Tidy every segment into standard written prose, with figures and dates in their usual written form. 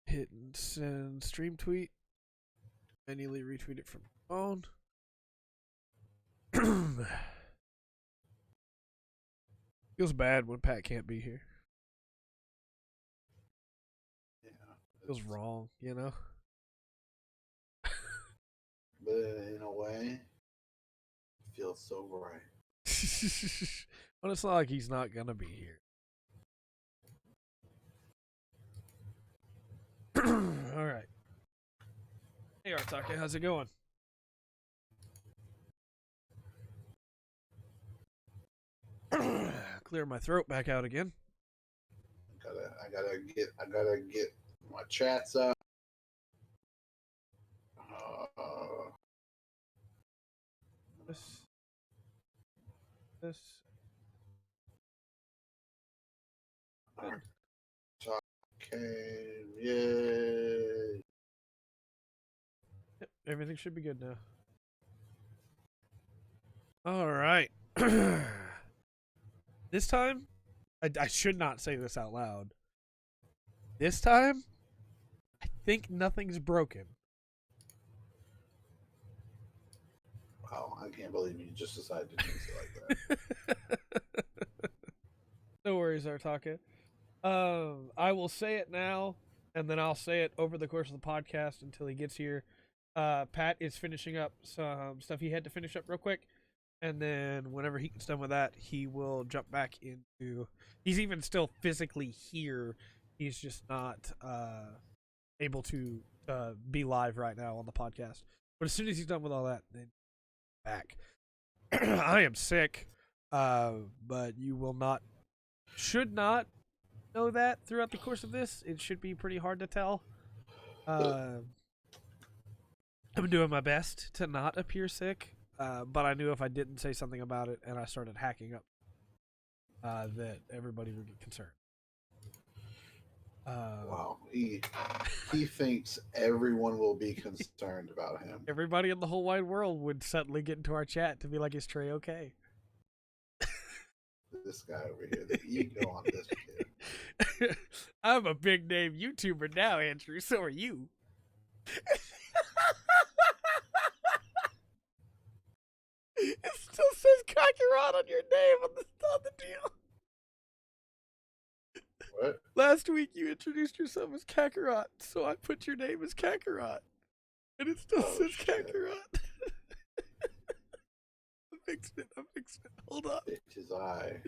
hit and send stream tweet. Manually retweet it from the phone. Feels bad when Pat can't be here. Yeah. Feels wrong, you know? But in a way, it feels so right. But it's not like he's not gonna be here. All right. Hey, Artaka, how's it going? Clear my throat back out again. I gotta get my chats up. This. Okay, yay. Yep, everything should be good now. All right. This time, I should not say this out loud. This time, I think nothing's broken. Wow, I can't believe you just decided to do it like that. No worries, Artaka. I will say it now, and then I'll say it over the course of the podcast until he gets here. Pat is finishing up some stuff he had to finish up real quick, and then whenever he gets done with that, he will jump back into. He's even still physically here. He's just not able to be live right now on the podcast. But as soon as he's done with all that, then back. I am sick, but you should not know that throughout the course of this. It should be pretty hard to tell. I'm doing my best to not appear sick, but I knew if I didn't say something about it and I started hacking up, that everybody would get concerned. Wow, he thinks everyone will be concerned about him. Everybody in the whole wide world would suddenly get into our chat to be like, "Is Trey okay?" This guy over here, the ego on this kid. I'm a big name YouTuber now, Andrew. So are you. It still says Kakarot on your name on the deal. What? Last week you introduced yourself as Kakarot, so I put your name as Kakarot. And it still says shit. Kakarot. I'm fixing it. Hold on. It is I,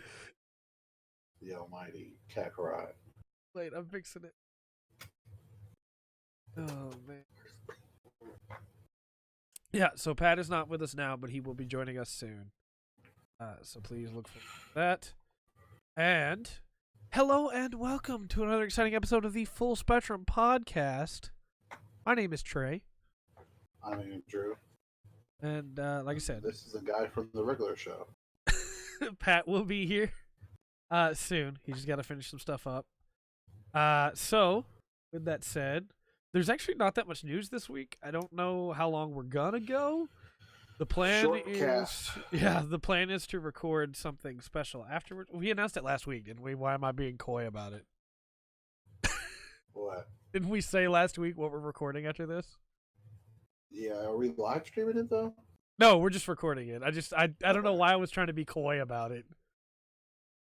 the almighty Kakarot. Wait, I'm fixing it. Oh, man. Yeah, so Pat is not with us now, but he will be joining us soon. So please look for that. And hello and welcome to another exciting episode of the Full Spectrum Podcast. My name is Trey. I'm Andrew. And like I said, this is a guy from the regular show. Pat will be here soon. He just got to finish some stuff up. So, with that said, there's actually not that much news this week. I don't know how long we're gonna go. The plan the plan is to record something special afterwards. We announced it last week, didn't we? Why am I being coy about it? What? Didn't we say last week what we're recording after this? Yeah, are we live streaming it though? No, we're just recording it. I don't know why I was trying to be coy about it.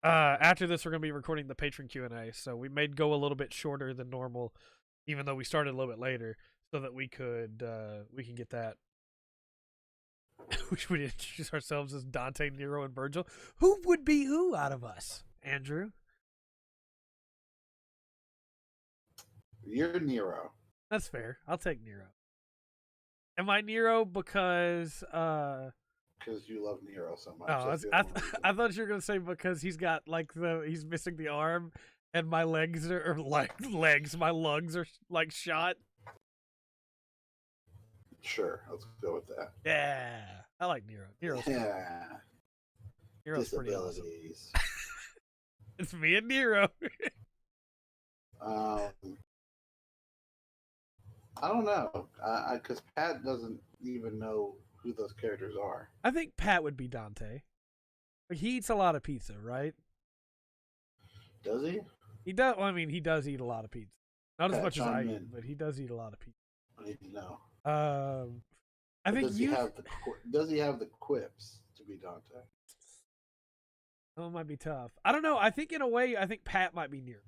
After this, we're gonna be recording the patron Q&A, so we may go a little bit shorter than normal, even though we started a little bit later, so that we can get that. We should introduce ourselves as Dante, Nero, and Virgil. Who would be who out of us, Andrew? You're Nero. That's fair. I'll take Nero. Am I Nero because Because you love Nero so much. Oh, I thought you were gonna say because he's got he's missing the arm, and my legs are my lungs are like shot. Sure, let's go with that. Yeah, I like Nero. Nero's pretty awesome. It's me and Nero. I don't know, because Pat doesn't even know who those characters are. I think Pat would be Dante. Like, he eats a lot of pizza, right? Does he? He does. Well, I mean, he does eat a lot of pizza. Not as Pat, much as I chime eat, in. but he does eat a lot of pizza. I need to know. I think Does he have the quips to be Dante? Oh, it might be tough. I don't know. I think in a way, I think Pat might be Nero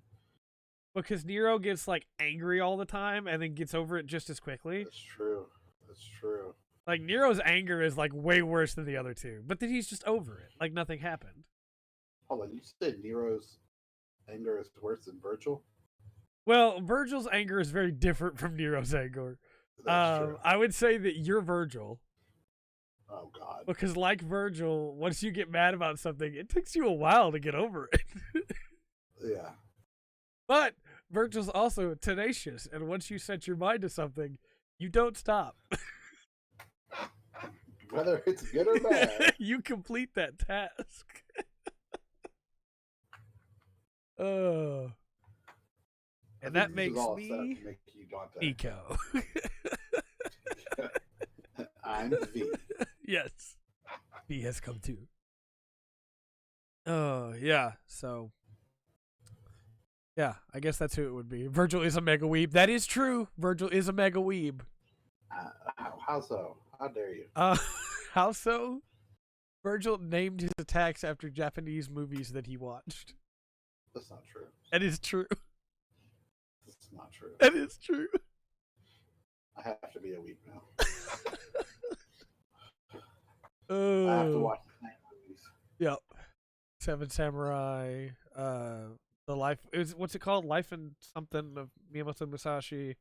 because Nero gets like angry all the time and then gets over it just as quickly. That's true. That's true. Like Nero's anger is like way worse than the other two, but then he's just over it, like nothing happened. Hold on, you said Nero's anger is worse than Virgil? Well, Virgil's anger is very different from Nero's anger. That's true. I would say that you're Virgil. Oh God. Because like Virgil, once you get mad about something, it takes you a while to get over it. Yeah. But Virgil's also tenacious, and once you set your mind to something, you don't stop. Whether it's good or bad. You complete that task. Oh. And that makes me Nico. I'm V. Yes. V has come too. Oh, yeah. So, yeah, I guess that's who it would be. Virgil is a mega weeb. That is true. Virgil is a mega weeb. How so? How dare you? How so? Virgil named his attacks after Japanese movies that he watched. That's not true. That is true. That's not true. That is true. I have to be a weep now. I have to watch the movies. Yep. Seven Samurai. The life is what's it called? Life and something of Miyamoto Musashi.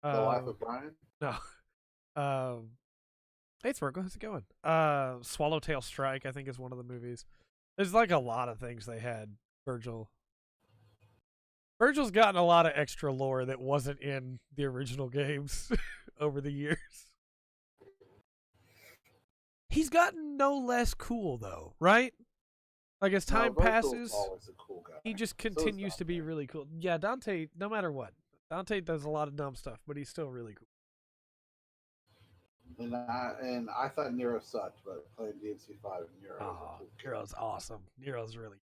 The Life of Brian. No. Hey, it's Virgo. How's it going? Swallowtail Strike, I think, is one of the movies. There's like a lot of things they had. Virgil's gotten a lot of extra lore that wasn't in the original games over the years. He's gotten no less cool though, right? Like as time passes, always a cool guy. he just continues to be really cool. Yeah, Dante, no matter what. Dante does a lot of dumb stuff, but he's still really cool. And I thought Nero sucked, but playing DMC5 Nero Nero's awesome. Nero's really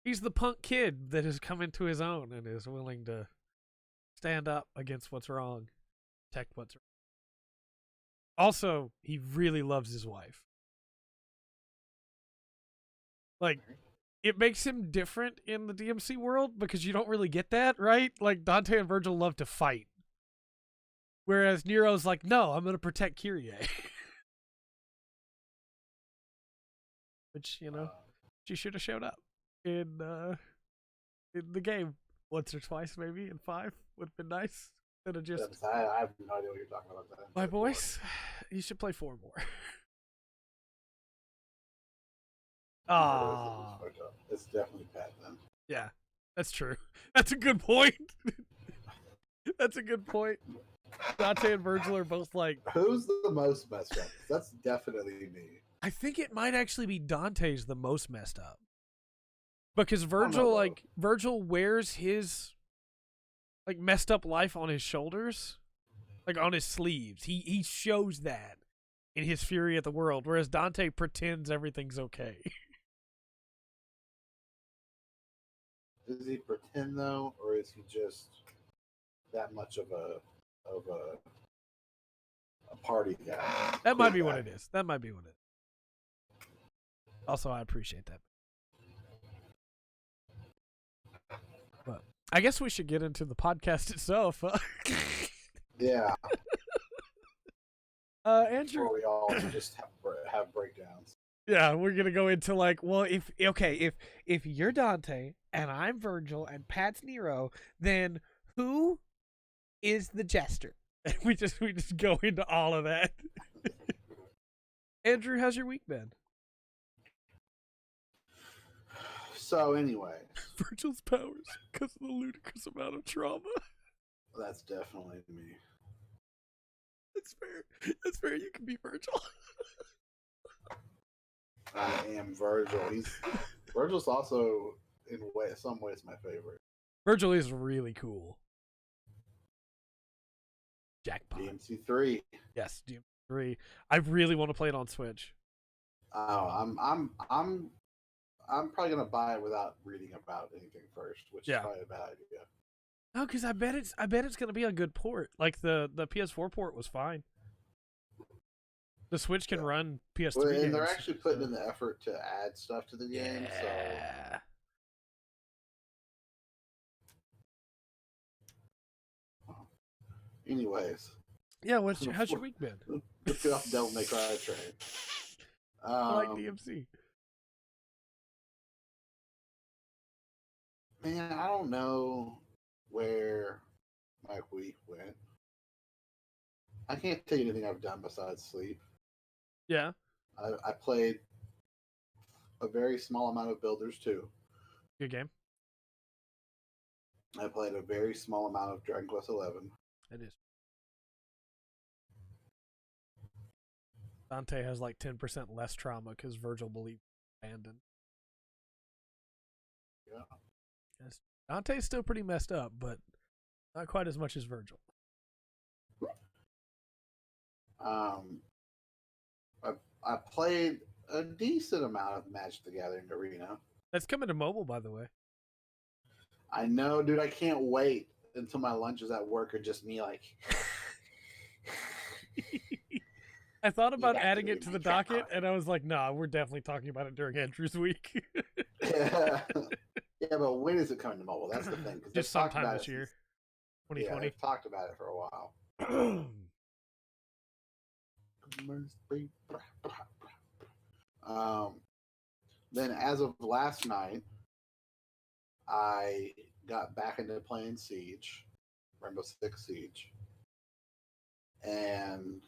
he's the punk kid that has come into his own and is willing to stand up against what's wrong, protect what's wrong. Also, he really loves his wife. Like, it makes him different in the DMC world because you don't really get that, right? Like, Dante and Virgil love to fight. Whereas Nero's like, no, I'm going to protect Kyrie. Which, you know, she should have showed up in the game once or twice, maybe in 5 would have been nice. Instead of just I have no idea what you're talking about. My boys, you should play 4 more. Ah, it's definitely Pat then. Yeah, that's true. That's a good point. That's a good point. Dante and Virgil are both like. Who's the most messed up? That's definitely me. I think it might actually be Dante's the most messed up. Because Virgil wears his like messed up life on his shoulders, like on his sleeves. He shows that in his fury at the world, whereas Dante pretends everything's okay. Does he pretend though, or is he just that much of a party guy? That might be what it is. That might be what it is. Also, I appreciate that. But I guess we should get into the podcast itself. Yeah. Andrew, or we all just have breakdowns. Yeah, we're gonna go into like, well, if you're Dante and I'm Virgil and Pat's Nero, then who is the jester? And we just go into all of that. Andrew, how's your week been? So anyway, Virgil's powers because of the ludicrous amount of trauma. That's definitely me. That's fair. That's fair. You can be Virgil. I am Virgil. Virgil's also in some ways my favorite. Virgil is really cool. Jackpot. DMC3. Yes, DMC3. I really want to play it on Switch. Oh, I'm probably gonna buy it without reading about anything first, which is probably a bad idea. No, because I bet it's gonna be a good port. Like the PS4 port was fine. The Switch can Yeah. run Well, PS3 and games. they're actually putting So. in the effort to add stuff to the game. So, Yeah. anyways, Yeah. How's your week been? let's get off the Devil May Cry train. I like Um, DMC. Man, I don't know where my week went. I can't tell you anything I've done besides sleep. Yeah. I played a very small amount of Builders 2. Good game. I played a very small amount of Dragon Quest 11. It is. Dante has like 10% less trauma because Virgil believes abandoned. Yeah. Yes. Dante's still pretty messed up, but not quite as much as Virgil. Um, I played a decent amount of Magic the Gathering Arena. That's coming to mobile, by the way. I know, dude. I can't wait until my lunches at work are just me like. I thought about have to adding read it to my the track docket, card. and I was like, nah, we're definitely talking about it during Andrew's week. Yeah, but when is it coming to mobile? That's the thing. Just sometime this year, Yeah, 2020. they've talked about it for a while. Um, then as of last night, I got back into playing Siege, Rainbow Six Siege, and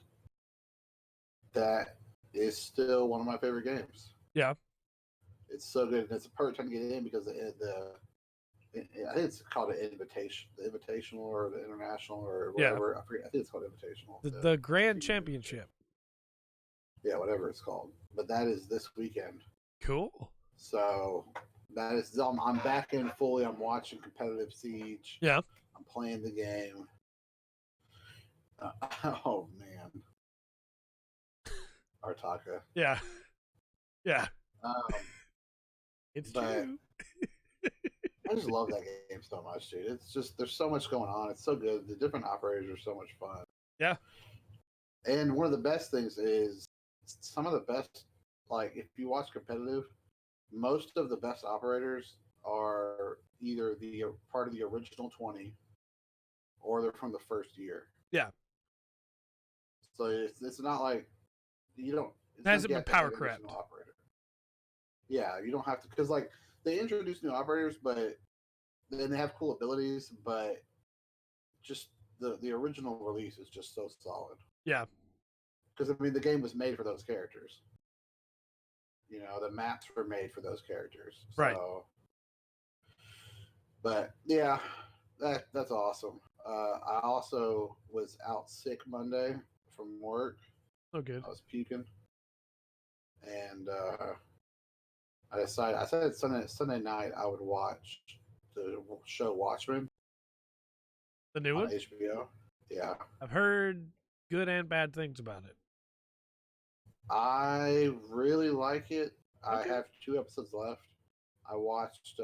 that is still one of my favorite games. Yeah. It's so good, and it's a perfect time to get in because I think it's called an invitation, the invitational or the international or whatever. I forget. I think it's called invitational. The Grand Championship. Yeah, whatever it's called. But that is this weekend. Cool. So that is, I'm back in fully. I'm watching competitive Siege. Yeah. I'm playing the game. Oh man, Artaka. Yeah. Yeah. Um, It's but true. I just love that game so much, dude. It's just there's so much going on. It's so good. The different operators are so much fun. Yeah. And one of the best things is some of the best. Like if you watch competitive, most of the best operators are either the part of the original 20 or they're from the first year. Yeah. So it's not like you don't. It hasn't been power crept. Operator. Yeah, you don't have to because like they introduce new operators, but then they have cool abilities, but just the original release is just so solid. Yeah. Because I mean the game was made for those characters. You know, the maps were made for those characters. So, right. But yeah, that's awesome. I also was out sick Monday from work. Oh, good. I was puking, and I said Sunday night I would watch the show Watchmen. The new on one? HBO. Yeah. I've heard good and bad things about it. I really like it. Okay. I have 2 episodes left. I watched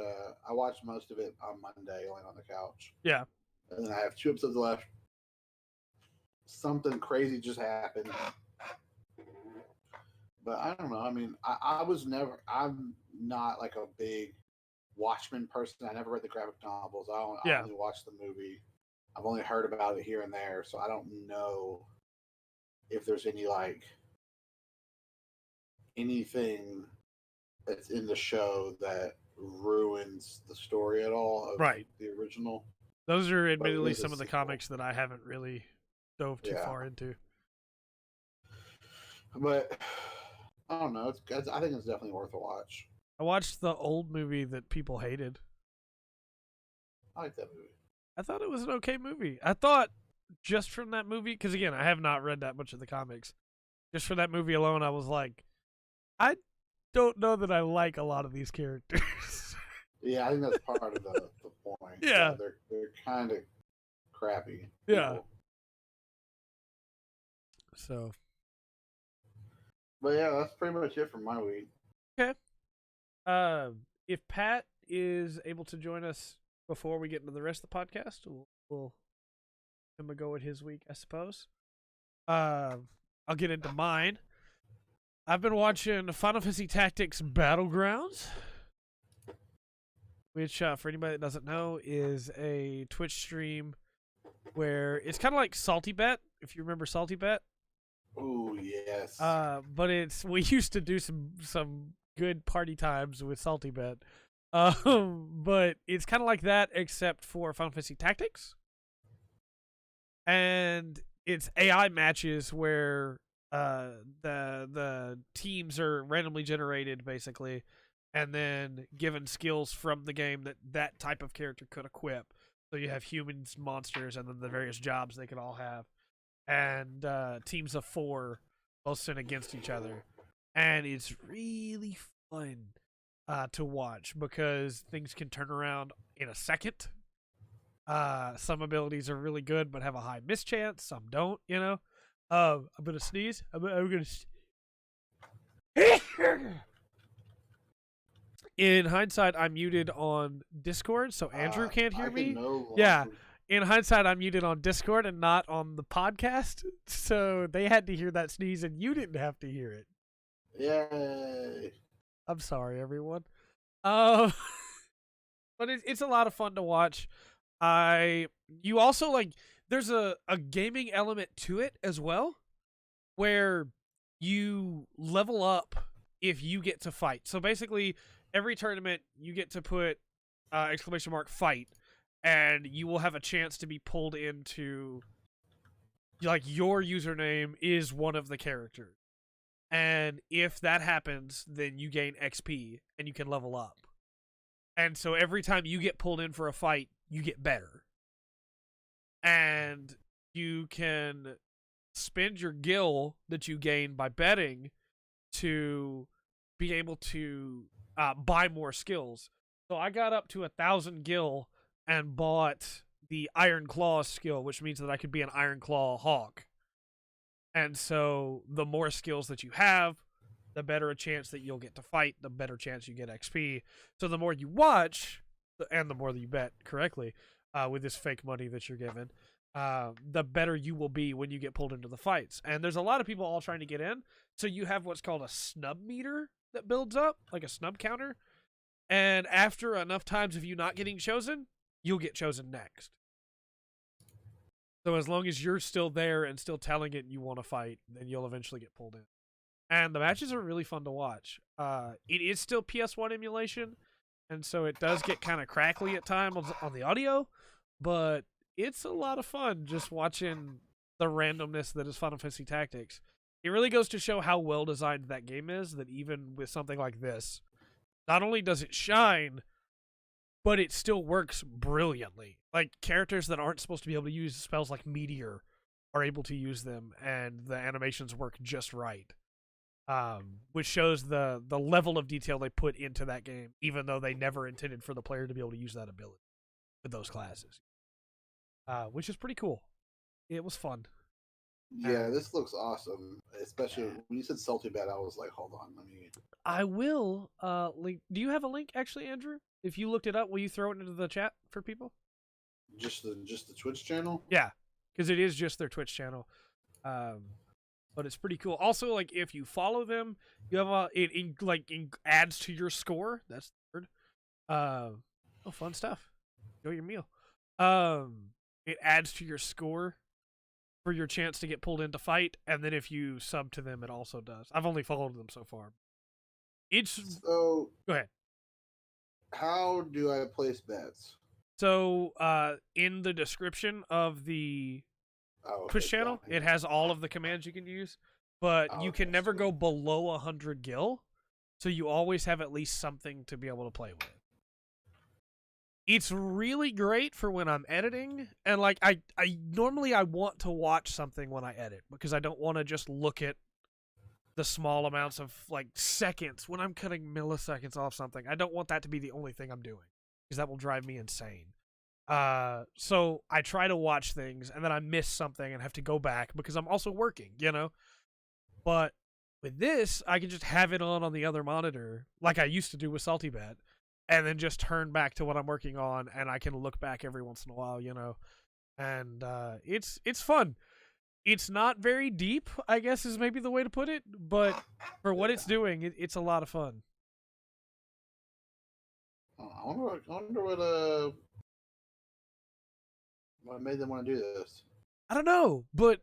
most of it on Monday, laying on the couch. Yeah. And then I have 2 episodes left. Something crazy just happened. But I don't know. I mean, I'm not like a big Watchmen person. I never read the graphic novels. I only watched the movie. I've only heard about it here and there, so I don't know if there's anything that's in the show that ruins the story at all of the original. Those are admittedly some of the comics that I haven't really dove too far into. But I don't know. I think it's definitely worth a watch. I watched the old movie that people hated. I like that movie. I thought it was an okay movie. I thought just from that movie, because again, I have not read that much of the comics. Just for that movie alone, I was like, I don't know that I like a lot of these characters. Yeah, I think that's part of the point. Yeah. They're kind of crappy. Yeah. People. So. But yeah, that's pretty much it for my week. Okay. If Pat is able to join us before we get into the rest of the podcast. We'll him a go at his week, I suppose. I'll get into mine. I've been watching Final Fantasy Tactics Battlegrounds, which, for anybody that doesn't know, is a Twitch stream where it's kind of like Salty Bet, if you remember Salty Bet. Oh yes. But we used to do some good party times with Salty Bet. But it's kind of like that, except for Final Fantasy Tactics. And it's AI matches where the teams are randomly generated, basically, and then given skills from the game that type of character could equip. So you have humans, monsters, and then the various jobs they could all have. And teams of 4 both sent against each other. And it's really fun to watch because things can turn around in a second. Some abilities are really good but have a high mischance. Some don't, you know. I'm gonna sneeze. I'm gonna. In hindsight, I'm muted on Discord, so Andrew can't hear me. Yeah. In hindsight, I'm muted on Discord and not on the podcast, so they had to hear that sneeze, and you didn't have to hear it. Yay! I'm sorry, everyone. But it's a lot of fun to watch. You also, like, there's a gaming element to it as well, where you level up if you get to fight. So basically, every tournament you get to put !fight, and you will have a chance to be pulled into, like, your username is one of the characters. And if that happens, then you gain XP and you can level up. And so every time you get pulled in for a fight, you get better. And you can spend your gil that you gain by betting to be able to buy more skills. So I got up to 1,000 gil and bought the Iron Claw skill, which means that I could be an Iron Claw Hawk. And so the more skills that you have, the better a chance that you'll get to fight, the better chance you get XP. So the more you watch, and the more that you bet correctly with this fake money that you're given, the better you will be when you get pulled into the fights. And there's a lot of people all trying to get in. So you have what's called a snub meter that builds up, like a snub counter. And after enough times of you not getting chosen, you'll get chosen next. So as long as you're still there and still telling it you want to fight, then you'll eventually get pulled in. And the matches are really fun to watch. It is still PS1 emulation, and so it does get kind of crackly at times on the audio, but it's a lot of fun just watching the randomness that is Final Fantasy Tactics. It really goes to show how well designed that game is, that even with something like this, not only does it shine, but it still works brilliantly. Like, characters that aren't supposed to be able to use spells like Meteor are able to use them, and the animations work just right. Which shows the level of detail they put into that game, even though they never intended for the player to be able to use that ability with those classes. Which is pretty cool. It was fun. Yeah, this looks awesome. Especially when you said Salty Bet, I was like, hold on, let me. I will link. Do you have a link, actually, Andrew? If you looked it up, will you throw it into the chat for people? Just the Twitch channel? Yeah, because it is just their Twitch channel. But it's pretty cool. Also, like, if you follow them, you have it adds to your score. That's the word. Fun stuff. Enjoy your meal. It adds to your score for your chance to get pulled in to fight, and then if you sub to them, it also does. I've only followed them so far. So go ahead. How do I place bets? So, in the description of the Twitch channel, it has all of the commands you can use, but you can never go below 100 gil, so you always have at least something to be able to play with. It's really great for when I'm editing, and like I normally want to watch something when I edit, because I don't want to just look at the small amounts of, like, seconds when I'm cutting milliseconds off something. I don't want that to be the only thing I'm doing, because that will drive me insane. So I try to watch things, and then I miss something and have to go back because I'm also working, you know? But with this, I can just have it on the other monitor, like I used to do with Salty Bet, and then just turn back to what I'm working on, and I can look back every once in a while, and it's fun. It's not very deep, I guess is maybe the way to put it, but for what it's doing, it's a lot of fun. I wonder what made them want to do this. I don't know, but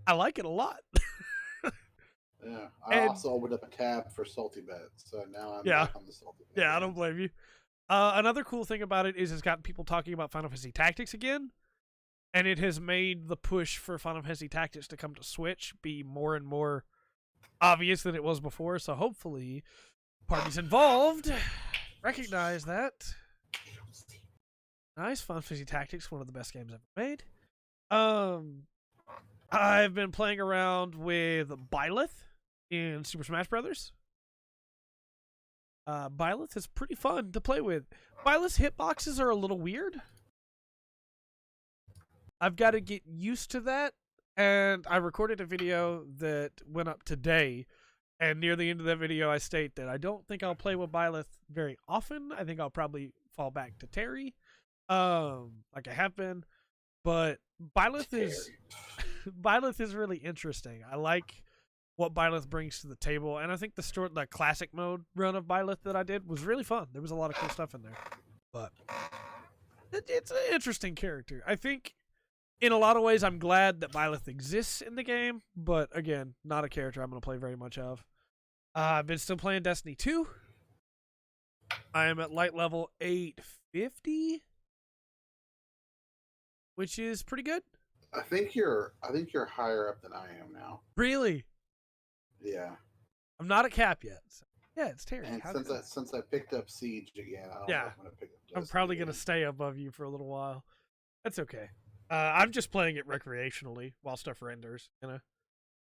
I like it a lot. Yeah, I also opened up a tab for Salty Bets, so now I'm back on the Salty Bet. Yeah, I don't blame you. Another cool thing about it is it's got people talking about Final Fantasy Tactics again, and it has made the push for Final Fantasy Tactics to come to Switch be more and more obvious than it was before, so hopefully parties involved recognize that. Nice. Final Fantasy Tactics, one of the best games ever made. I've been playing around with Byleth in Super Smash Brothers. Byleth is pretty fun to play with. Byleth's hitboxes are a little weird. I've got to get used to that, and I recorded a video that went up today, and near the end of that video I state that I don't think I'll play with Byleth very often. I think I'll probably fall back to Terry, like I have been, but Byleth is really interesting. I like what Byleth brings to the table, and I think the classic mode run of Byleth that I did was really fun. There was a lot of cool stuff in there, but it's an interesting character. I think in a lot of ways I'm glad that Byleth exists in the game, but again, not a character I'm going to play very much of. I've been still playing Destiny 2. I am at light level 850, which is pretty good. I think you're higher up than I am now. Really? Yeah. I'm not at cap yet. So. Yeah, it's Terry. And since I picked up Siege again, I don't know if I'm gonna pick up Destiny I'm probably again. gonna stay above you for a little while. That's okay. I'm just playing it recreationally while stuff renders.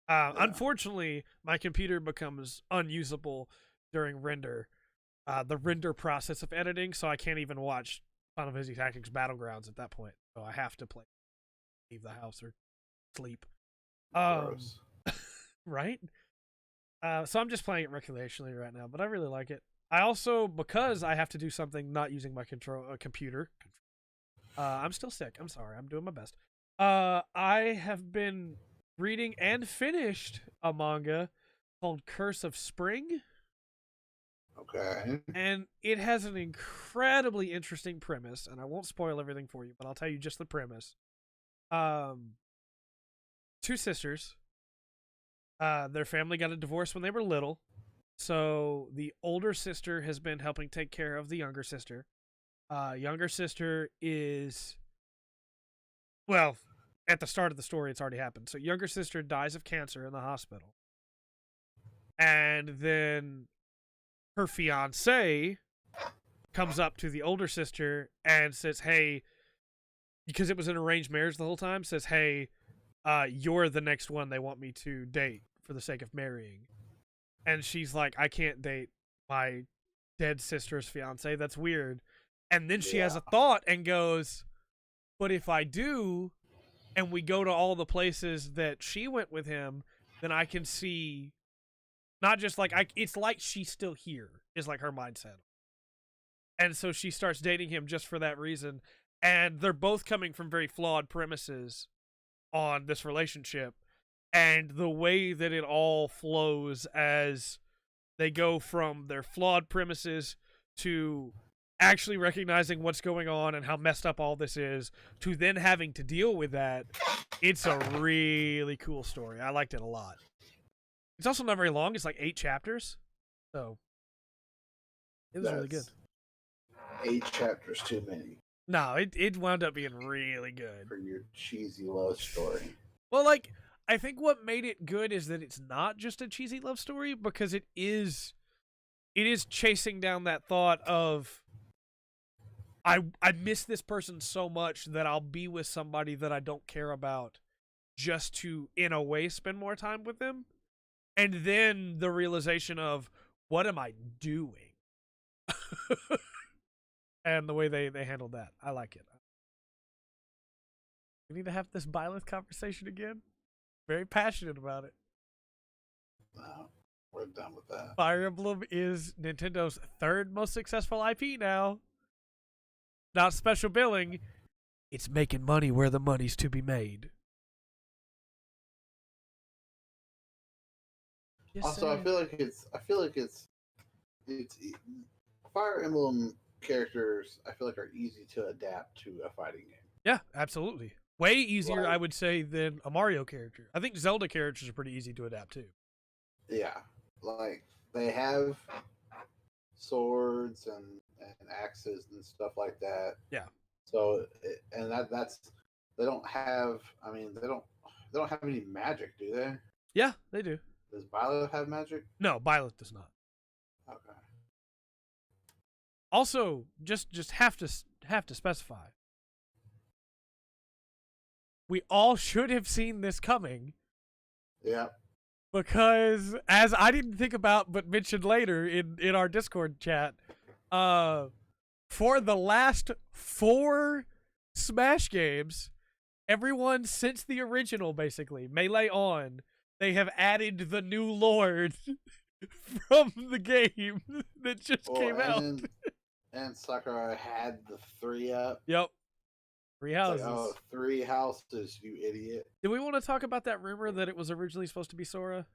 Unfortunately, my computer becomes unusable during render, the render process of editing, so I can't even watch Final Fantasy Tactics Battlegrounds at that point. So I have to leave the house or sleep. Gross. Right? So I'm just playing it recreationally right now, but I really like it. I also, because I have to do something not using my computer, I'm still sick. I'm sorry. I'm doing my best. I have been reading and finished a manga called Curse of Spring. Okay. And it has an incredibly interesting premise, and I won't spoil everything for you, but I'll tell you just the premise. Two sisters. Their family got a divorce when they were little, so the older sister has been helping take care of the younger sister. Younger sister is, well, at the start of the story, it's already happened. So younger sister dies of cancer in the hospital. And then her fiance comes up to the older sister and says, hey, because it was an arranged marriage the whole time, says, hey, you're the next one they want me to date for the sake of marrying. And she's like, I can't date my dead sister's fiance. That's weird. And then she has a thought and goes, but if I do, and we go to all the places that she went with him, then I can see, not just like, it's like she's still here, is like her mindset. And so she starts dating him just for that reason. And they're both coming from very flawed premises on this relationship. And the way that it all flows as they go from their flawed premises to actually recognizing what's going on and how messed up all this is, to then having to deal with that, it's a really cool story. I liked it a lot. It's also not very long. It's like 8 chapters. So it was really good. 8 chapters too many. No, it wound up being really good. For your cheesy love story. Well, like, I think what made it good is that it's not just a cheesy love story, because it is chasing down that thought of, I miss this person so much that I'll be with somebody that I don't care about just to, in a way, spend more time with them. And then the realization of, what am I doing? And the way they handled that. I like it. We need to have this Byleth conversation again. Very passionate about it. Wow. We're done with that. Fire Emblem is Nintendo's third most successful IP now. Not special billing. It's making money where the money's to be made. Just Also, saying. I feel like it's Fire Emblem characters. I feel like are easy to adapt to a fighting game. Yeah, absolutely. Way easier, I Like, would say, than a Mario character. I think Zelda characters are pretty easy to adapt to. yeah, like they have swords and axes and stuff like that. Yeah. So and that's they don't have. I mean, they don't have any magic, do they? Yeah, they do. Does Byleth have magic? No, Byleth does not. Okay. Also, just have to specify. We all should have seen this coming Yeah. because, as I didn't think about but mentioned later in our Discord chat, for the last 4 Smash games, everyone since the original, basically Melee on, they have added the new Lord from the game that just came out. And Sakurai had the 3 up. Yep. 3 houses. Like, oh, 3 houses, you idiot. Do we want to talk about that rumor that it was originally supposed to be Sora?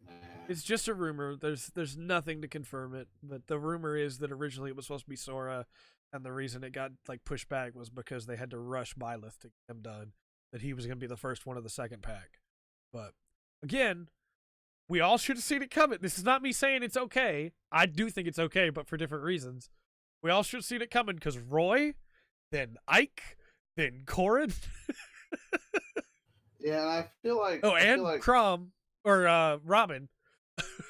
Nah. It's just a rumor. There's nothing to confirm it, but the rumor is that originally it was supposed to be Sora, and the reason it got like pushed back was because they had to rush Byleth to get him done. That he was going to be the first one of the second pack. But again, we all should have seen it coming. This is not me saying it's okay. I do think it's okay, but for different reasons. We all should have seen it coming because Roy, then Ike, then Corrin. Yeah, and I feel like Crom or Robin.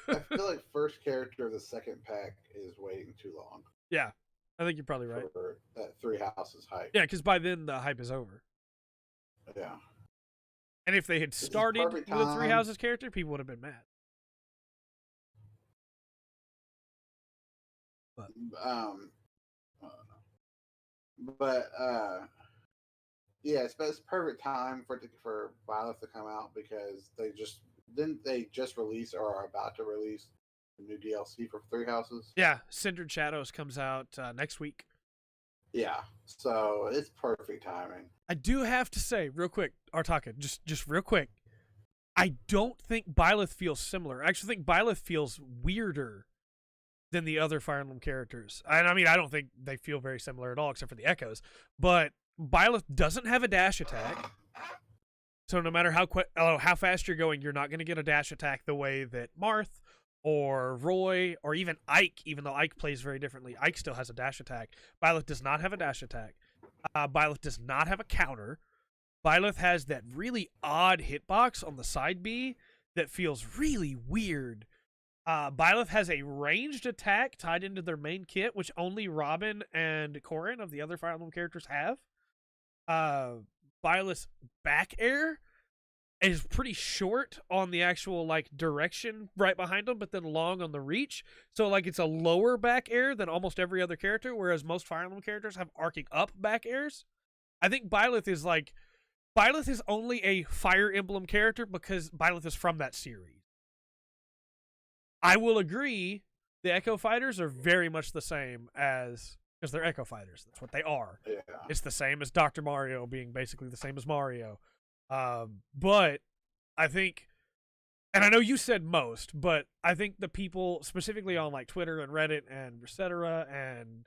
I feel like first character of the second pack is waiting too long. Yeah, I think you're probably right. For that 3 houses hype. Yeah, because by then the hype is over. Yeah. And if they had started with a 3 houses character, people would have been mad. But yeah, it's perfect time for Byleth to come out because they just release or are about to release a new DLC for 3 houses. Yeah, Cindered Shadows comes out next week. Yeah, so it's perfect timing. I do have to say, real quick, Artaka, just real quick, I don't think Byleth feels similar. I actually think Byleth feels weirder than the other Fire Emblem characters. And I mean, I don't think they feel very similar at all, except for the echoes. But Byleth doesn't have a dash attack. So no matter how fast you're going, you're not going to get a dash attack the way that Marth or Roy or even Ike, even though Ike plays very differently, Ike still has a dash attack. Byleth does not have a dash attack. Byleth does not have a counter. Byleth has that really odd hitbox on the side B that feels really weird. Byleth has a ranged attack tied into their main kit, which only Robin and Corrin of the other Fire Emblem characters have. Byleth's back air is pretty short on the actual like direction right behind them, but then long on the reach. So like it's a lower back air than almost every other character, whereas most Fire Emblem characters have arcing up back airs. I think Byleth is only a Fire Emblem character because Byleth is from that series. I will agree the Echo Fighters are very much the same because they're Echo Fighters. That's what they are. Yeah. It's the same as Dr. Mario being basically the same as Mario. But I think, and I know you said most, but I think the people specifically on like Twitter and Reddit and etc. and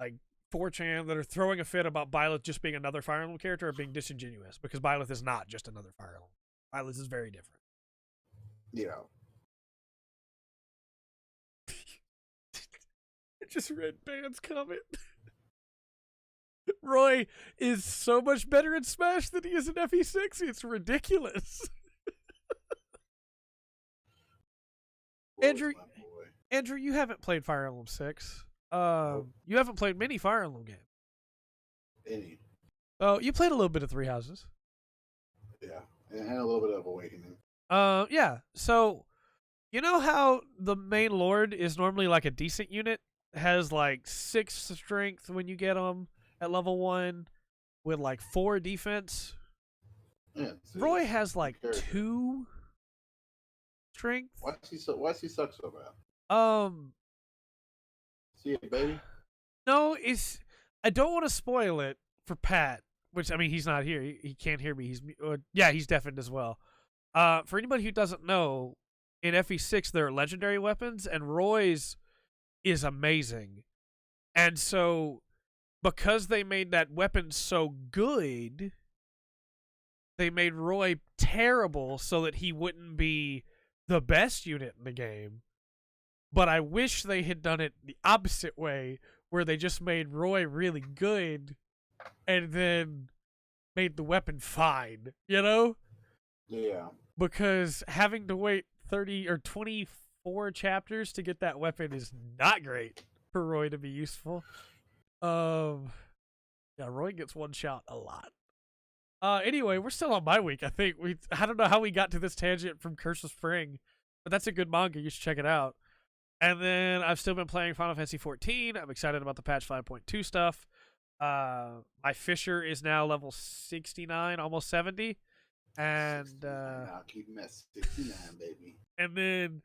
like 4chan that are throwing a fit about Byleth just being another Fire Emblem character are being disingenuous because Byleth is not just another Fire Emblem. Byleth is very different. Yeah. I just read Ban's comment. Roy is so much better in Smash than he is in FE6. It's ridiculous. Andrew, you haven't played Fire Emblem 6. You haven't played many Fire Emblem games. Any. Oh, you played a little bit of Three Houses. Yeah, and a little bit of Awakening. Yeah. So, you know how the main Lord is normally like a decent unit? Has like 6 strength when you get them at level 1 with like 4 defense. Yeah, Roy has like 2. strength. Why's he suck so bad? Um, See a baby? no, it's. I don't want to spoil it for Pat, which I mean he's not here. He can't hear me. He's deafened as well. For anybody who doesn't know, in FE6 there are legendary weapons, and Roy's is amazing. And so, because they made that weapon so good, they made Roy terrible so that he wouldn't be the best unit in the game. But I wish they had done it the opposite way, where they just made Roy really good and then made the weapon fine, you know? Yeah. Because having to wait 30 or 24 chapters to get that weapon is not great for Roy to be useful. Yeah, Roy gets one shot a lot. Anyway, we're still on my week. I think I don't know how we got to this tangent from Curse of Spring, but that's a good manga. You should check it out. And then I've still been playing Final Fantasy 14. I'm excited about the patch 5.2 stuff. My Fisher is now level 69, almost 70. And 69, I'll keep him at 69, baby. And then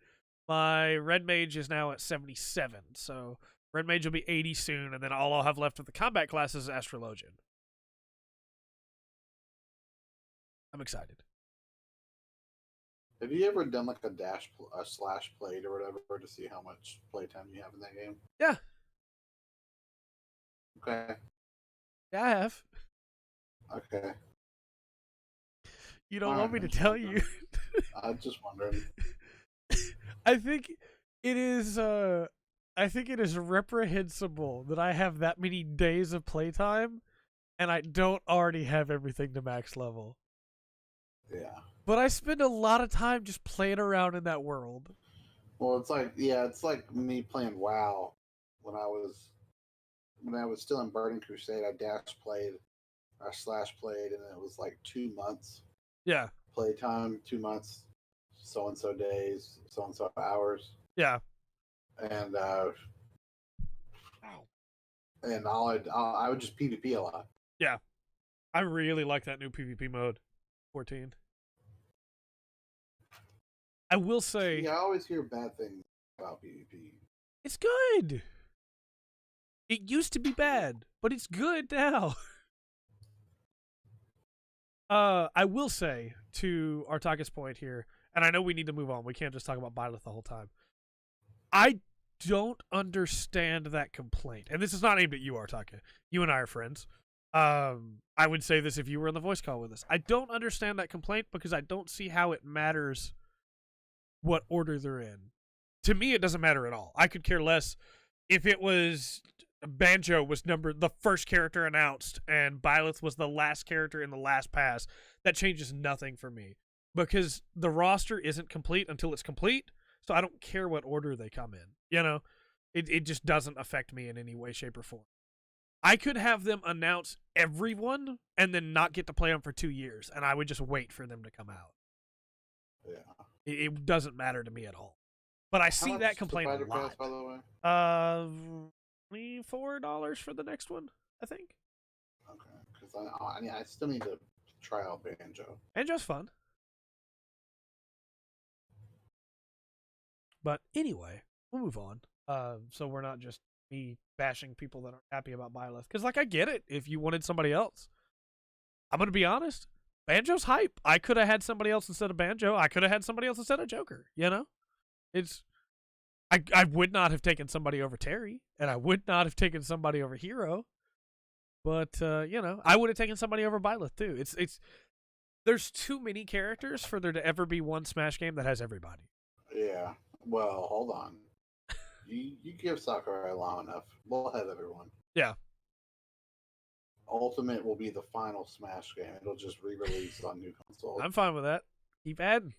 my Red Mage is now at 77. So Red Mage will be 80 soon, and then all I'll have left of the combat class is Astrologian. I'm excited. Have you ever done like a slash played or whatever to see how much playtime you have in that game? Yeah. Okay. Yeah, I have. Okay. You don't want me to tell you? I'm just wondering. I think it is. I think it is reprehensible that I have that many days of playtime, and I don't already have everything to max level. Yeah. But I spend a lot of time just playing around in that world. Well, it's like me playing WoW when I was still in Burning Crusade. I slash played, and it was like 2 months. Yeah. Playtime, 2 months, so and so days, so and so hours. Yeah. And I would just PvP a lot. Yeah. I really like that new PvP mode, 14. I will say... Yeah, I always hear bad things about PvP. It's good. It used to be bad, but it's good now. I will say, to Artaka's point here, and I know we need to move on. We can't just talk about Byleth the whole time. I don't understand that complaint. And this is not aimed at you, Artaka. You and I are friends. I would say this if you were in the voice call with us. I don't understand that complaint because I don't see how it matters what order they're in. To me, it doesn't matter at all. I could care less if it was Banjo was the first character announced and Byleth was the last character in the last pass. That changes nothing for me because the roster isn't complete until it's complete. So I don't care what order they come in. You know, it just doesn't affect me in any way, shape, or form. I could have them announce everyone and then not get to play them for 2 years, and I would just wait for them to come out. Yeah. It doesn't matter to me at all. But I see that complaint a lot. Pass, by the way? $24 for the next one, I think. Okay, because I still need to try out Banjo. Banjo's fun. But anyway, we'll move on. So we're not just me bashing people that aren't happy about Byleth. Because, like, I get it if you wanted somebody else. I'm going to be honest. Banjo's hype. I could have had somebody else instead of Banjo. I could have had somebody else instead of Joker, you know? I would not have taken somebody over Terry, and I would not have taken somebody over Hero. But, you know, I would have taken somebody over Byleth, too. There's too many characters for there to ever be one Smash game that has everybody. Yeah. Well, hold on. You give Sakurai long enough. We'll have everyone. Yeah. Ultimate will be the final Smash game. It'll just re-release on new consoles. I'm fine with that. Keep adding.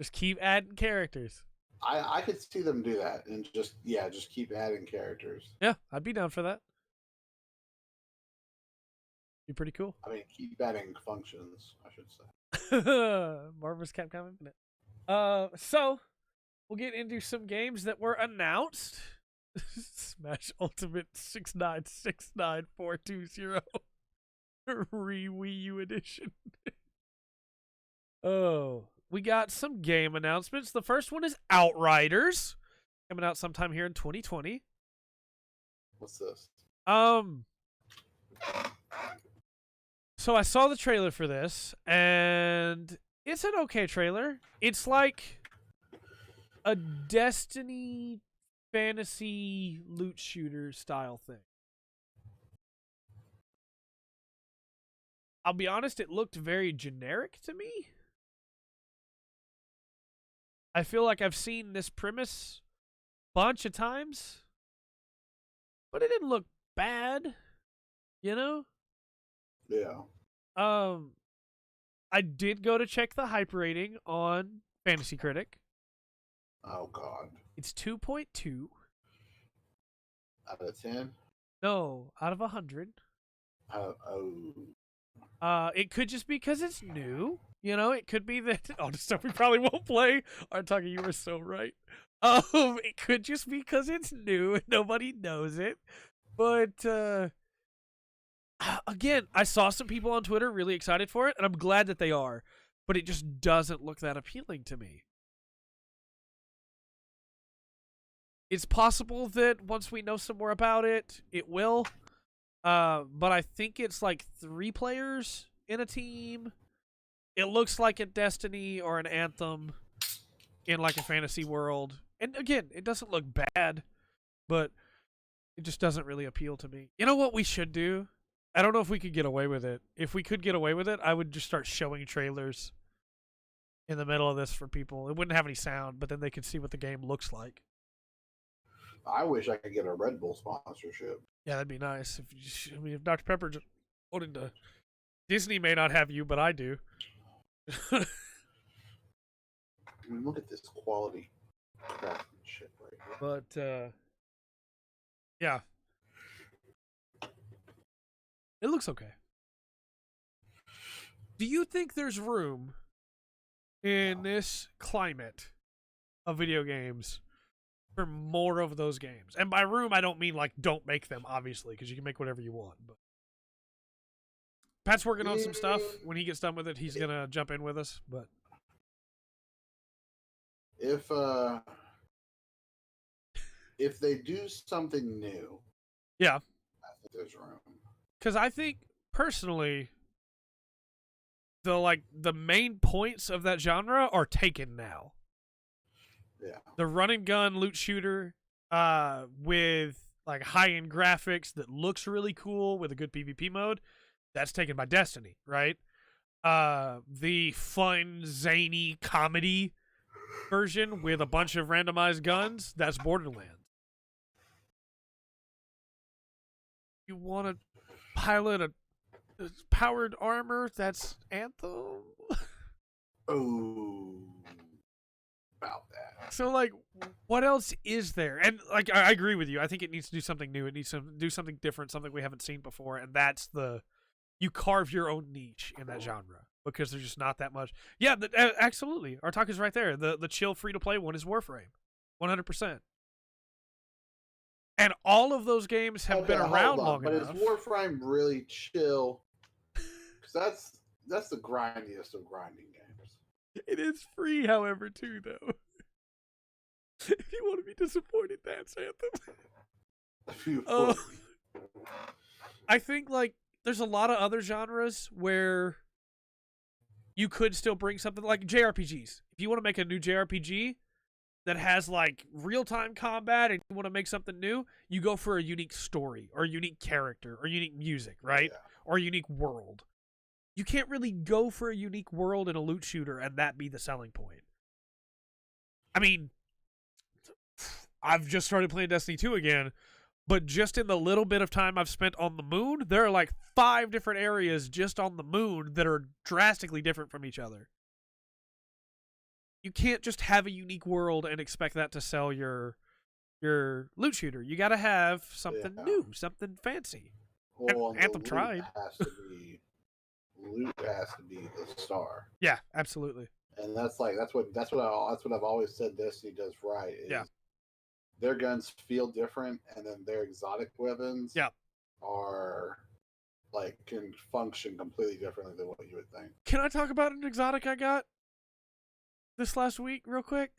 Just keep adding characters. I could see them do that and just keep adding characters. Yeah, I'd be down for that. Be pretty cool. I mean, keep adding functions, I should say. Marvel's Capcom Infinite. So we'll get into some games that were announced. Smash Ultimate 6969420 Wii U edition. Oh, we got some game announcements. The first one is Outriders, coming out sometime here in 2020. What's this? So I saw the trailer for this, and it's an okay trailer. It's like a Destiny fantasy loot shooter style thing. I'll be honest, it looked very generic to me. I feel like I've seen this premise a bunch of times, but it didn't look bad, you know? Yeah. I did go to check the hype rating on Fantasy Critic. Oh God. It's 2.2. Out of 10. No, out of 100. It could just be because it's new. You know, it could be that all the stuff we probably won't play. Artaka, you were so right. It could just be because it's new and nobody knows it. But again, I saw some people on Twitter really excited for it, and I'm glad that they are. But it just doesn't look that appealing to me. It's possible that once we know some more about it, it will. But I think it's like 3 players in a team. It looks like a Destiny or an Anthem in like a fantasy world. And again, it doesn't look bad, but it just doesn't really appeal to me. You know what we should do? I don't know if we could get away with it. If we could get away with it, I would just start showing trailers in the middle of this for people. It wouldn't have any sound, but then they could see what the game looks like. I wish I could get a Red Bull sponsorship. Yeah, that'd be nice. If Dr. Pepper just wanted to, Disney may not have you, but I do. I mean, look at this quality craftsmanship right here. But yeah, it looks okay. Do you think there's room in this climate of video games for more of those games? And by room, I don't mean like don't make them, obviously, because you can make whatever you want. But Pat's working on some stuff. When he gets done with it, he's gonna jump in with us. But if they do something new, yeah, I think there's room. Because I think personally, the main points of that genre are taken now. Yeah. The run and gun loot shooter with like high-end graphics that looks really cool with a good PvP mode, that's taken by Destiny, right? The fun, zany comedy version with a bunch of randomized guns, that's Borderlands. You want to pilot a powered armor, that's Anthem. Oh, about that. So, like, what else is there? And, like, I agree with you. I think it needs to do something new. It needs to do something different, something we haven't seen before. And that's you carve your own niche in that genre because there's just not that much. Yeah, absolutely. Artaka's right there. The chill free-to-play one is Warframe. 100%. And all of those games have been around long enough. But is Warframe really chill? Because that's the grindiest of grinding games. It is free, however, too, though. If you want to be disappointed, that's Anthem. I think, like, there's a lot of other genres where you could still bring something like JRPGs. If you want to make a new JRPG that has, like, real-time combat and you want to make something new, you go for a unique story or a unique character or unique music, right? Yeah. Or a unique world. You can't really go for a unique world in a loot shooter and that be the selling point. I mean, I've just started playing Destiny 2 again, but just in the little bit of time I've spent on the moon, there are like 5 different areas just on the moon that are drastically different from each other. You can't just have a unique world and expect that to sell your loot shooter. You got to have something new, something fancy. Well, and Anthem tried. Loot has to be the star. Yeah, absolutely. And that's what I've always said Destiny does right. Their guns feel different, and then their exotic weapons are like can function completely differently than what you would think. Can I talk about an exotic I got? this last week, real quick.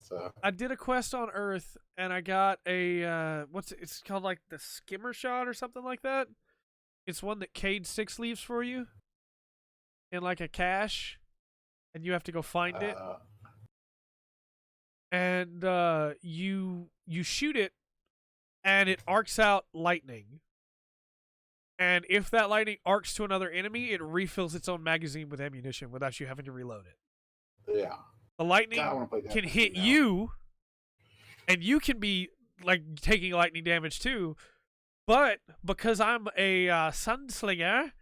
So I did a quest on Earth, and I got a it's called like the skimmer shot or something like that. It's one that Cade 6 leaves for you in like a cache, and you have to go find it. And you shoot it, and it arcs out lightning. And if that lightning arcs to another enemy, it refills its own magazine with ammunition without you having to reload it. Yeah. The lightning can hit you, and you can be like taking lightning damage too. But because I'm a sunslinger,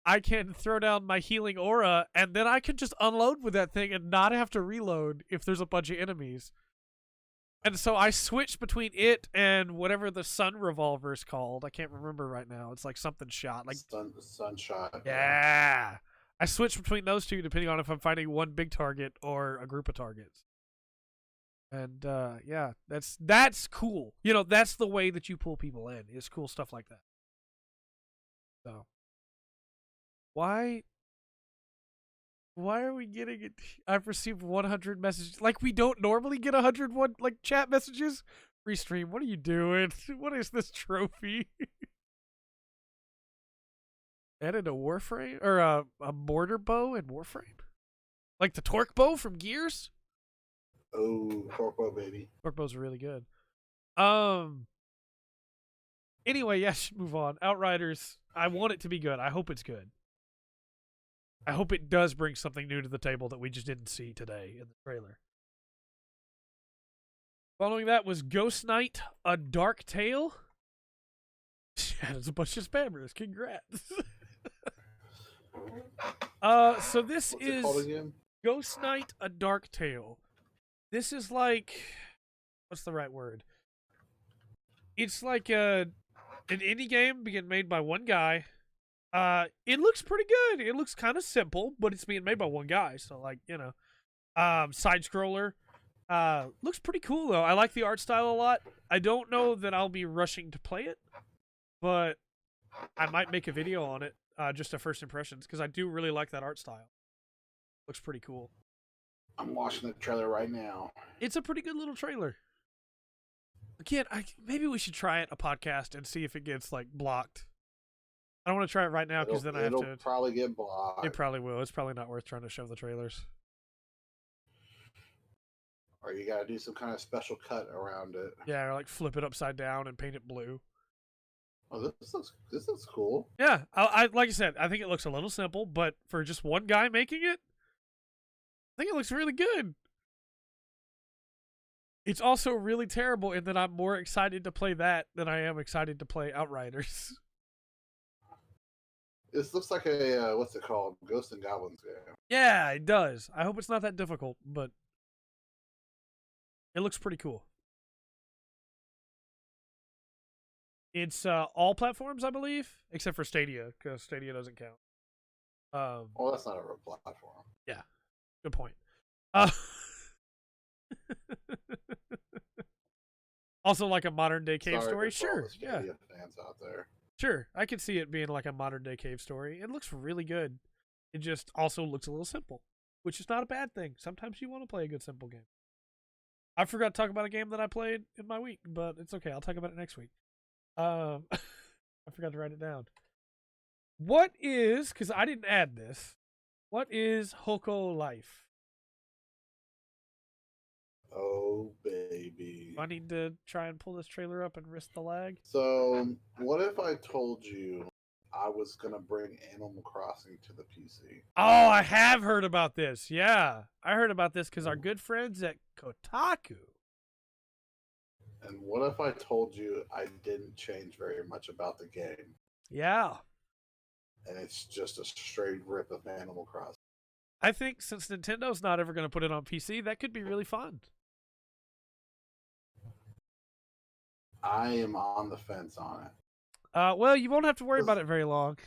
I can throw down my healing aura, and then I can just unload with that thing and not have to reload if there's a bunch of enemies. And so I switched between it and whatever the sun revolver is called. I can't remember right now. It's like something shot, like sun shot. Yeah. I switch between those two depending on if I'm fighting one big target or a group of targets. And yeah, that's cool. You know, that's the way that you pull people in. Is cool stuff like that. So why are we getting it? I've received 100 messages. Like, we don't normally get 101 like chat messages. Restream, what are you doing? What is this trophy? Added a Warframe or a mortar bow in Warframe, like the torque bow from Gears. Oh, torque bow, baby! Torque bows are really good. Anyway, yes, move on. Outriders. I want it to be good. I hope it's good. I hope it does bring something new to the table that we just didn't see today in the trailer. Following that was Ghost Knight: A Dark Tale. Yeah, there's a bunch of spammers. Congrats. So this is Ghost Knight: A Dark Tale. This is like, what's the right word? It's like an indie game being made by one guy. It looks pretty good. It looks kind of simple, but it's being made by one guy, so like, you know, side scroller. Looks pretty cool though. I like the art style a lot. I don't know that I'll be rushing to play it, but I might make a video on it, just to first impressions, because I do really like that art style. Looks pretty cool. I'm watching the trailer right now. It's a pretty good little trailer. Again, maybe we should try it a podcast and see if it gets like blocked. I don't want to try it right now because then I have to. It'll probably get blocked. It probably will. It's probably not worth trying to show the trailers. Or you gotta do some kind of special cut around it. Yeah, or like flip it upside down and paint it blue. Oh, this looks cool. Yeah, I like I said, I think it looks a little simple, but for just one guy making it, I think it looks really good. It's also really terrible in that I'm more excited to play that than I am excited to play Outriders. This looks like a, what's it called? Ghosts and Goblins game. Yeah, it does. I hope it's not that difficult, but it looks pretty cool. It's all platforms, I believe, except for Stadia, because Stadia doesn't count. Oh, that's not a real platform. Yeah, good point. Also, like a modern day cave story. Sure, yeah. Fans out there. Sure, I could see it being like a modern day cave story. It looks really good. It just also looks a little simple, which is not a bad thing. Sometimes you want to play a good simple game. I forgot to talk about a game that I played in my week, but it's okay. I'll talk about it next week. I forgot to write it down. What is, because I didn't add this, what is Hoko Life? Oh, baby. I need to try and pull this trailer up and risk the lag. So, what if I told you I was going to bring Animal Crossing to the PC? Oh, I have heard about this. Yeah. I heard about this because our good friends at Kotaku. And what if I told you I didn't change very much about the game? Yeah. And it's just a straight rip of Animal Crossing. I think since Nintendo's not ever going to put it on PC, that could be really fun. I am on the fence on it. Well, you won't have to worry about it very long.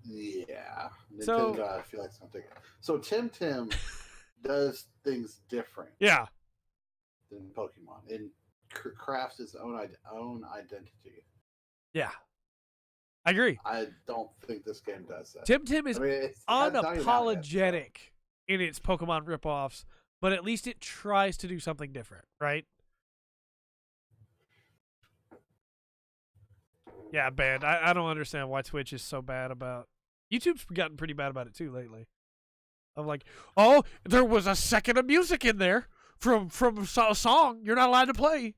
Yeah. Nintendo, So, I feel like something. So Tim does things different. Yeah. Than Pokemon. It crafts its own identity. Yeah. I agree. I don't think this game does that. Tim Tim is It hasn't even out yet, unapologetic in its Pokemon ripoffs, but at least it tries to do something different, right? Yeah, banned. I don't understand why Twitch is so bad about. YouTube's gotten pretty bad about it too lately. I'm like, oh, there was a second of music in there from a song you're not allowed to play.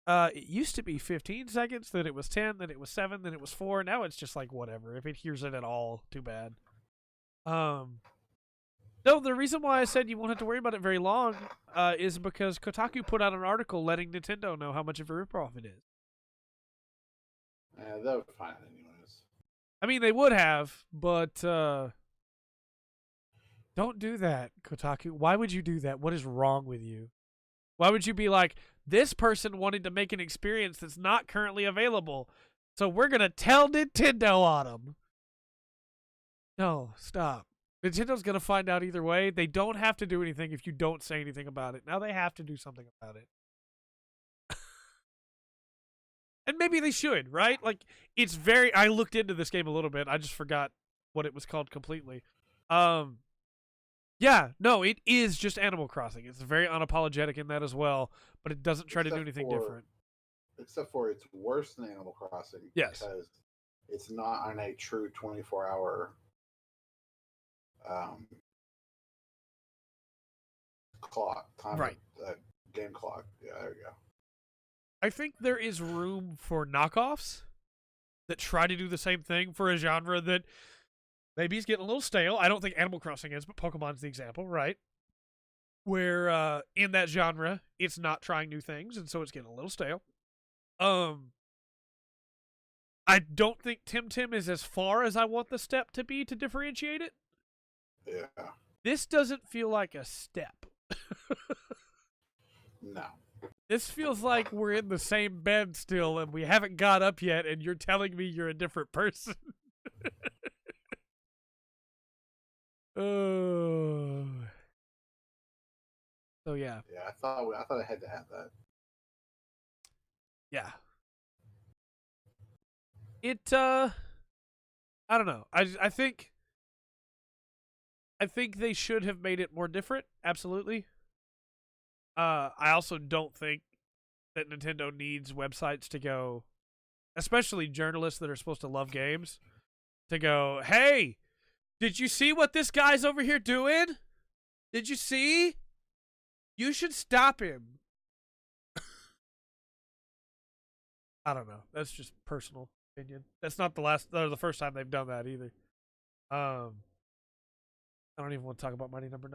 It used to be 15 seconds, then it was 10, then it was 7, then it was 4. Now it's just like whatever. If it hears it at all, too bad. No, the reason why I said you won't have to worry about it very long is because Kotaku put out an article letting Nintendo know how much of a ripoff it is. They would find it anyways. I mean, they would have, but don't do that, Kotaku. Why would you do that? What is wrong with you? Why would you be like, this person wanted to make an experience that's not currently available, so we're going to tell Nintendo on them? No, stop. Nintendo's going to find out either way. They don't have to do anything if you don't say anything about it. Now they have to do something about it. And maybe they should, right? Like, it's very... I looked into this game a little bit. I just forgot what it was called completely. Yeah, no, it is just Animal Crossing. It's very unapologetic in that as well, but it doesn't try to do anything different. Except for it's worse than Animal Crossing. Yes. Because it's not on a true 24-hour clock. Time, right. Game clock. Yeah, there we go. I think there is room for knockoffs that try to do the same thing for a genre that maybe is getting a little stale. I don't think Animal Crossing is, but Pokemon's the example, right? Where in that genre, it's not trying new things, and so it's getting a little stale. I don't think Tim Tim is as far as I want the step to be to differentiate it. Yeah. This doesn't feel like a step. No. This feels like we're in the same bed still, and we haven't got up yet, and you're telling me you're a different person. Oh. So yeah. Yeah, I thought I had to have that. Yeah. I don't know. I think they should have made it more different. Absolutely. I also don't think that Nintendo needs websites to go, especially journalists that are supposed to love games, to go, hey, did you see what this guy's over here doing? Did you see? You should stop him. I don't know. That's just personal opinion. That's not the first time they've done that either. I don't even want to talk about Mighty Number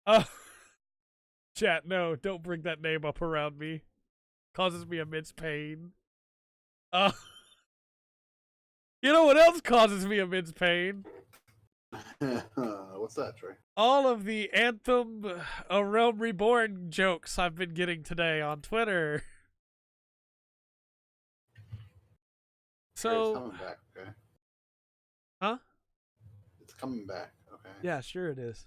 9. Chat, no, don't bring that name up around me. Causes me immense pain. You know what else causes me immense pain? What's that, Trey? All of the Anthem A Realm Reborn jokes I've been getting today on Twitter. So, it's coming back, okay? Huh? It's coming back, okay? Yeah, sure it is.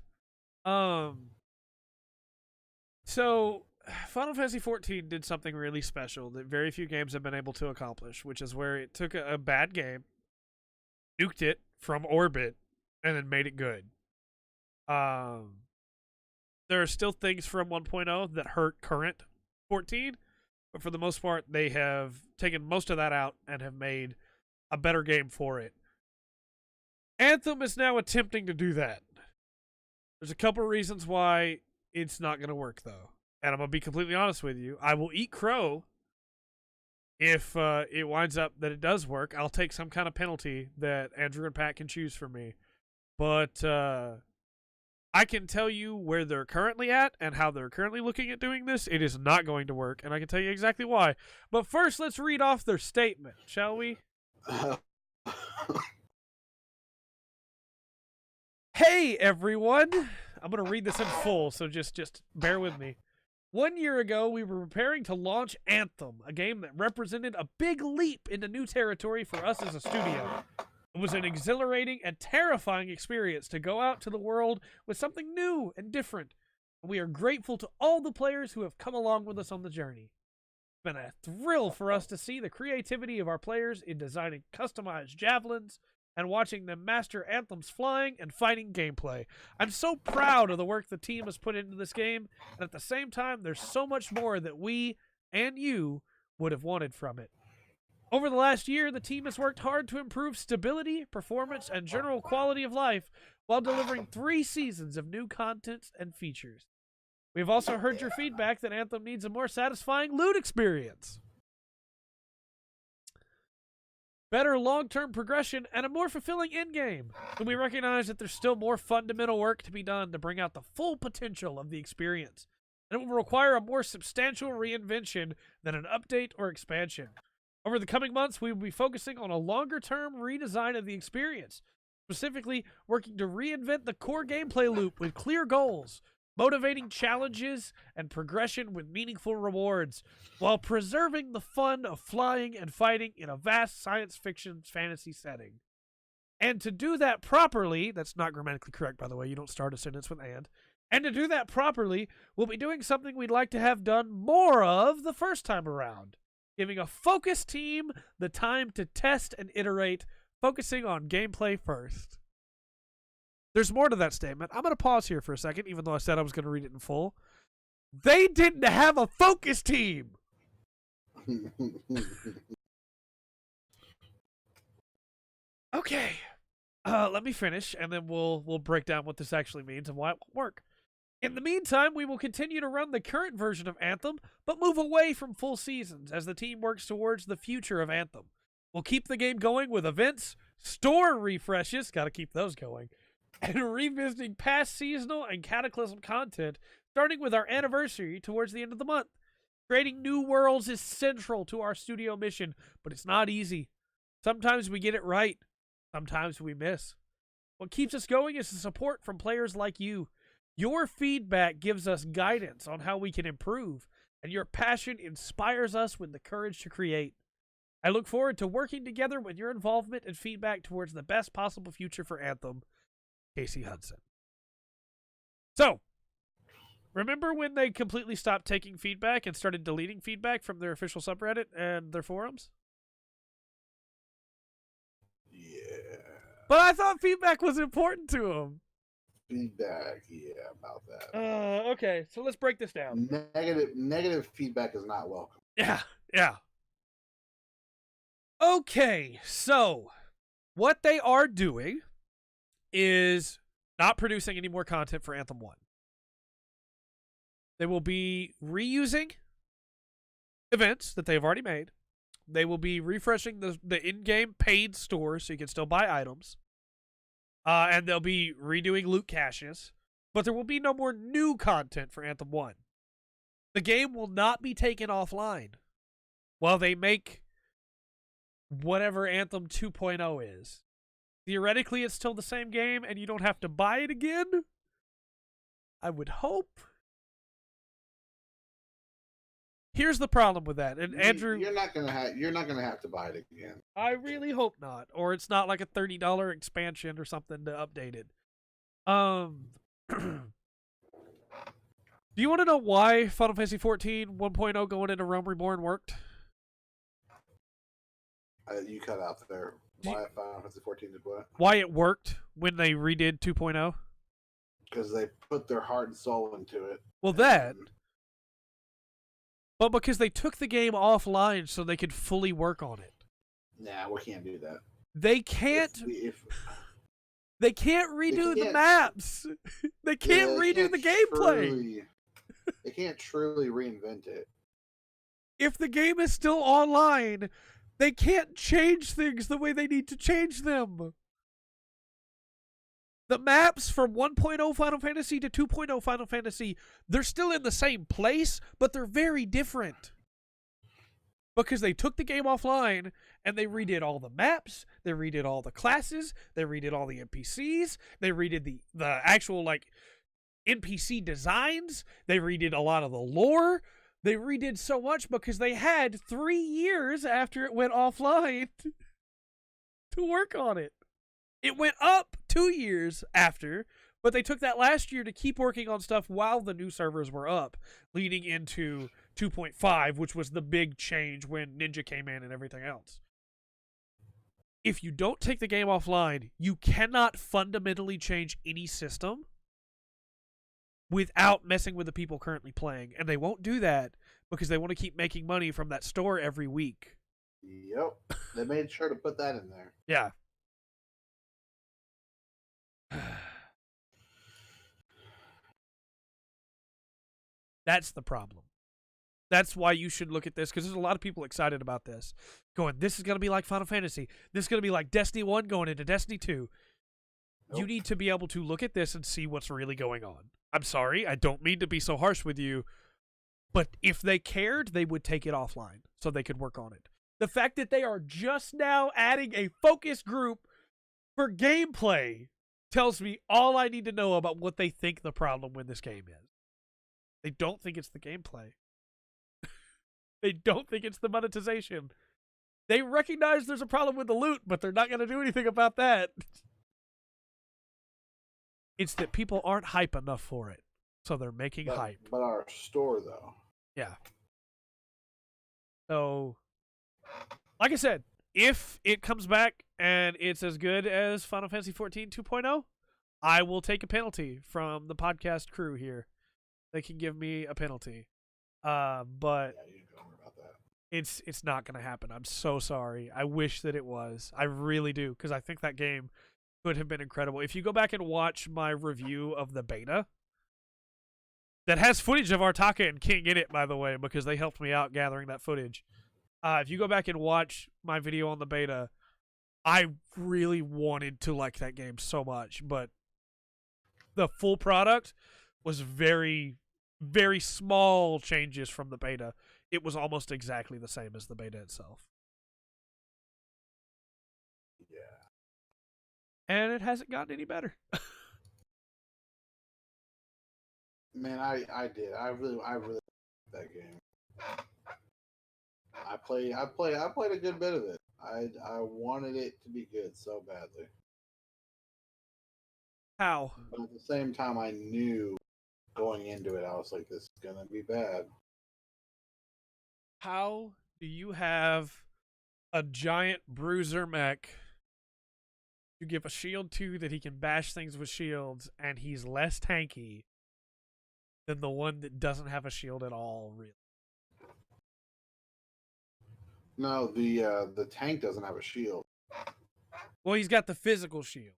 So, Final Fantasy XIV did something really special that very few games have been able to accomplish, which is where it took a bad game, nuked it from orbit, and then made it good. There are still things from 1.0 that hurt current 14, but for the most part, they have taken most of that out and have made a better game for it. Anthem is now attempting to do that. There's a couple reasons why it's not going to work, though. And I'm going to be completely honest with you. I will eat crow if it winds up that it does work. I'll take some kind of penalty that Andrew and Pat can choose for me. But I can tell you where they're currently at and how they're currently looking at doing this. It is not going to work, and I can tell you exactly why. But first, let's read off their statement, shall we? Hey, everyone. I'm going to read this in full, so just bear with me. 1 year ago, we were preparing to launch Anthem, a game that represented a big leap into new territory for us as a studio. It was an exhilarating and terrifying experience to go out to the world with something new and different. And we are grateful to all the players who have come along with us on the journey. It's been a thrill for us to see the creativity of our players in designing customized javelins and watching them master Anthem's flying and fighting gameplay. I'm so proud of the work the team has put into this game, and at the same time, there's so much more that we and you would have wanted from it. Over the last year, the team has worked hard to improve stability, performance, and general quality of life while delivering 3 seasons of new content and features. We've also heard your feedback that Anthem needs a more satisfying loot experience, better long-term progression, and a more fulfilling endgame. And we recognize that there's still more fundamental work to be done to bring out the full potential of the experience, and it will require a more substantial reinvention than an update or expansion. Over the coming months, we will be focusing on a longer-term redesign of the experience, specifically working to reinvent the core gameplay loop with clear goals, motivating challenges, and progression with meaningful rewards, while preserving the fun of flying and fighting in a vast science fiction fantasy setting. And to do that properly, that's not grammatically correct, by the way, you don't start a sentence with and to do that properly, we'll be doing something we'd like to have done more of the first time around, giving a focused team the time to test and iterate, focusing on gameplay first. There's more to that statement. I'm going to pause here for a second, even though I said I was going to read it in full. They didn't have a focus team. Okay. Let me finish, and then we'll break down what this actually means and why it won't work. In the meantime, we will continue to run the current version of Anthem, but move away from full seasons as the team works towards the future of Anthem. We'll keep the game going with events, store refreshes, got to keep those going, and revisiting past seasonal and Cataclysm content, starting with our anniversary towards the end of the month. Creating new worlds is central to our studio mission, but it's not easy. Sometimes we get it right, sometimes we miss. What keeps us going is the support from players like you. Your feedback gives us guidance on how we can improve, and your passion inspires us with the courage to create. I look forward to working together with your involvement and feedback towards the best possible future for Anthem. Casey Hudson. So, remember when they completely stopped taking feedback and started deleting feedback from their official subreddit and their forums? Yeah. But I thought feedback was important to them. Feedback, yeah, about that. Okay, so let's break this down. Negative feedback is not welcome. Yeah. Okay, so what they are doing is not producing any more content for Anthem 1. They will be reusing events that they've already made. They will be refreshing the in-game paid store so you can still buy items. And they'll be redoing loot caches. But there will be no more new content for Anthem 1. The game will not be taken offline while they make whatever Anthem 2.0 is. Theoretically, it's still the same game, and you don't have to buy it again. I would hope. Here's the problem with that, and Andrew, you're not gonna have to buy it again. I really hope not, or it's not like a $30 expansion or something to update it. Do you want to know why Final Fantasy 14 1.0 going into Realm Reborn worked? You cut out there. Why Final Fantasy 14 did what? Why it worked when they redid 2.0? Because they put their heart and soul into it. Well, that. But because they took the game offline so they could fully work on it. Nah, we can't do that. They can't. They can't redo the maps. They can't redo the gameplay. They can't truly reinvent it. If the game is still online, they can't change things the way they need to change them. The maps from 1.0 Final Fantasy to 2.0 Final Fantasy, they're still in the same place, but they're very different. Because they took the game offline and they redid all the maps, they redid all the classes, they redid all the NPCs, they redid the actual like NPC designs, they redid a lot of the lore. They redid so much because they had 3 years after it went offline to work on it. It went up 2 years after, but they took that last year to keep working on stuff while the new servers were up, leading into 2.5, which was the big change when Ninja came in and everything else. If you don't take the game offline, you cannot fundamentally change any system without messing with the people currently playing. And they won't do that because they want to keep making money from that store every week. Yep. They made sure to put that in there. Yeah. That's the problem. That's why you should look at this, because there's a lot of people excited about this. Going, this is going to be like Final Fantasy. This is going to be like Destiny 1 going into Destiny 2. Nope. You need to be able to look at this and see what's really going on. I'm sorry, I don't mean to be so harsh with you, but if they cared, they would take it offline so they could work on it. The fact that they are just now adding a focus group for gameplay tells me all I need to know about what they think the problem with this game is. They don't think it's the gameplay. They don't think it's the monetization. They recognize there's a problem with the loot, but they're not going to do anything about that. It's that people aren't hype enough for it, so they're making hype. But our store, though. Yeah. So, like I said, if it comes back and it's as good as Final Fantasy XIV 2.0, I will take a penalty from the podcast crew here. They can give me a penalty. But yeah, you don't worry about that. It's not going to happen. I'm so sorry. I wish that it was. I really do, because I think that game could have been incredible. If you go back and watch my review of the beta, that has footage of Artaka and King in it, by the way, because they helped me out gathering that footage. If you go back and watch my video on the beta, I really wanted to like that game so much, but the full product was very, very small changes from the beta. It was almost exactly the same as the beta itself. Yeah. And it hasn't gotten any better. Man, I did. I really liked that game. I played a good bit of it. I wanted it to be good so badly. How? But at the same time, I knew going into it, I was like, this is gonna be bad. How do you have a giant bruiser mech you give a shield to that he can bash things with shields, and he's less tanky than the one that doesn't have a shield at all, really? No, the tank doesn't have a shield. Well, he's got the physical shield.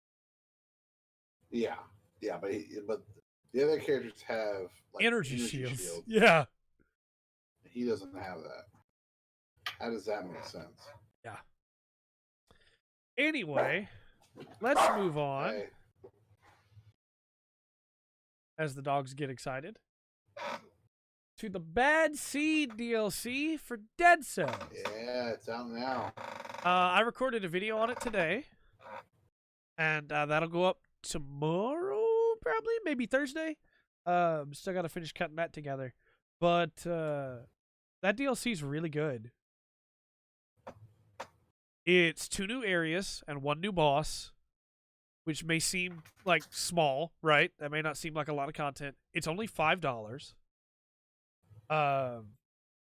Yeah, but the other characters have like, energy shields. Yeah. He doesn't have that. How does that make sense? Yeah. Anyway, let's move on. Hey. As the dogs get excited. To the Bad Seed DLC for Dead Cells. Yeah, it's out now. I recorded a video on it today. And that'll go up tomorrow, probably, maybe Thursday. Still got to finish cutting that together. But that DLC is really good. It's 2 new areas and 1 new boss, which may seem like small, right? That may not seem like a lot of content. It's only $5.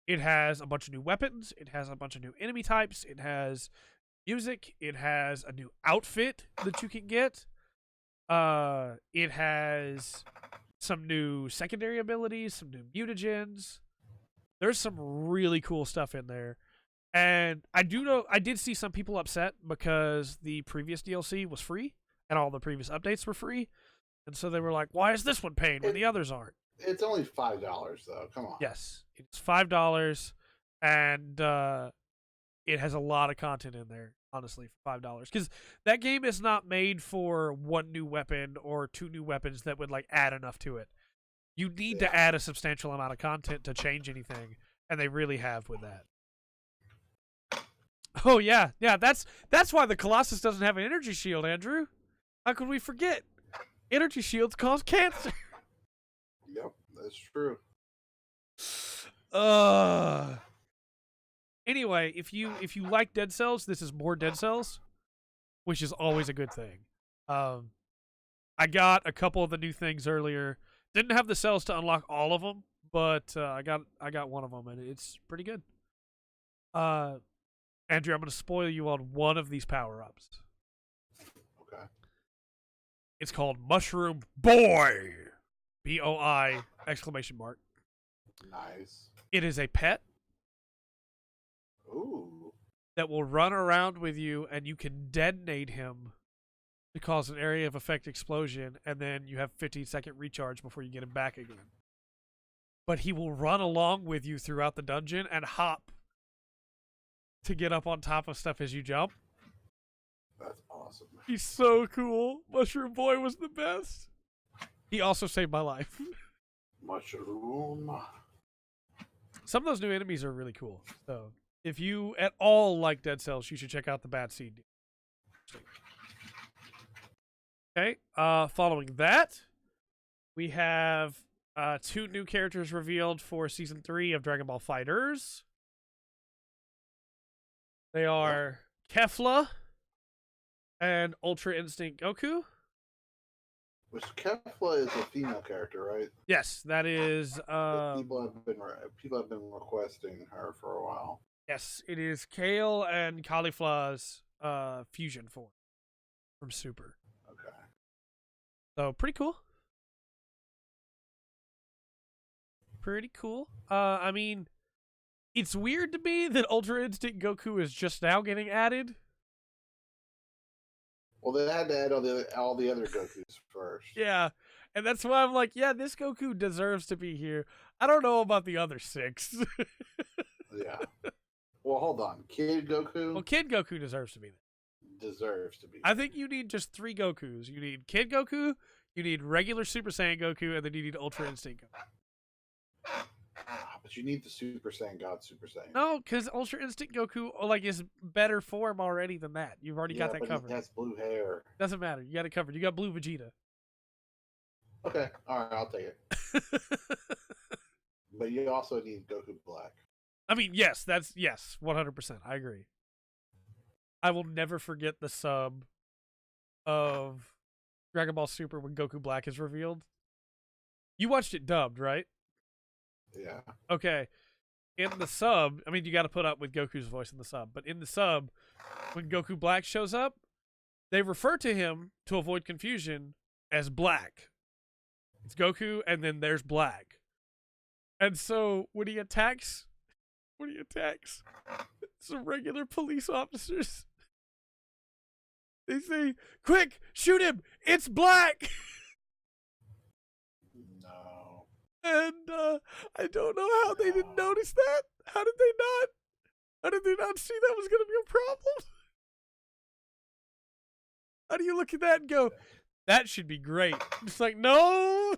It has a bunch of new weapons. It has a bunch of new enemy types. It has music. It has a new outfit that you can get. It has some new secondary abilities, some new mutagens. There's some really cool stuff in there. And I did see some people upset because the previous DLC was free and all the previous updates were free. And so they were like, why is this one paying when the others aren't? It's only $5 though. Come on. Yes. It's $5 and it has a lot of content in there, honestly, for $5. Because that game is not made for 1 new weapon or 2 new weapons that would like add enough to it. You need to add a substantial amount of content to change anything, and they really have with that. Oh yeah, that's why the Colossus doesn't have an energy shield, Andrew. How could we forget? Energy shields cause cancer. Yep, that's true. Anyway, if you like Dead Cells, this is more Dead Cells, which is always a good thing. I got a couple of the new things earlier. Didn't have the cells to unlock all of them, but I got one of them, and it's pretty good. Uh, Andrew, I'm going to spoil you on one of these power ups. Okay. It's called Mushroom Boy. BOI exclamation mark. Nice. It is a pet Ooh. that will run around with you, and you can detonate him to cause an area of effect explosion, and then you have 15-second recharge before you get him back again. But he will run along with you throughout the dungeon and hop to get up on top of stuff as you jump. That's awesome. He's so cool. Mushroom Boy was the best. He also saved my life. Mushroom. Some of those new enemies are really cool. So if you at all like Dead Cells, you should check out the Bad Seed. Okay. Following that, we have 2 new characters revealed for Season 3 of Dragon Ball FighterZ. They are Kefla and Ultra Instinct Goku. Which Kefla is a female character, right? Yes, that is. People have been requesting her for a while. Yes, it is Kale and Caulifla's fusion form from Super. Okay. So pretty cool. Pretty cool. I mean, it's weird to me that Ultra Instinct Goku is just now getting added. Well, they had to add all the other Gokus first. Yeah, and that's why I'm like, yeah, this Goku deserves to be here. I don't know about the other 6. Yeah. Well, hold on. Kid Goku. Well, Kid Goku deserves to be there. Deserves to be. I think you need just 3 Gokus. You need Kid Goku, you need regular Super Saiyan Goku, and then you need Ultra Instinct Goku. But you need the Super Saiyan God Super Saiyan. No, because Ultra Instinct Goku is better form already than that. You've already got that covered. He has blue hair. Doesn't matter. You got it covered. You got blue Vegeta. Okay, all right, I'll take it. But you also need Goku Black. I mean, yes, 100%. I agree. I will never forget the sub of Dragon Ball Super when Goku Black is revealed. You watched it dubbed, right? Yeah. Okay. In the sub, I mean, you got to put up with Goku's voice in the sub, but in the sub, when Goku Black shows up, they refer to him, to avoid confusion, as Black. It's Goku, and then there's Black. And so when he attacks some regular police officers, they say, "Quick, shoot him! It's Black!" No. And I don't know how they didn't notice that. How did they not? How did they not see that was going to be a problem? How do you look at that and go, that should be great? It's like, no.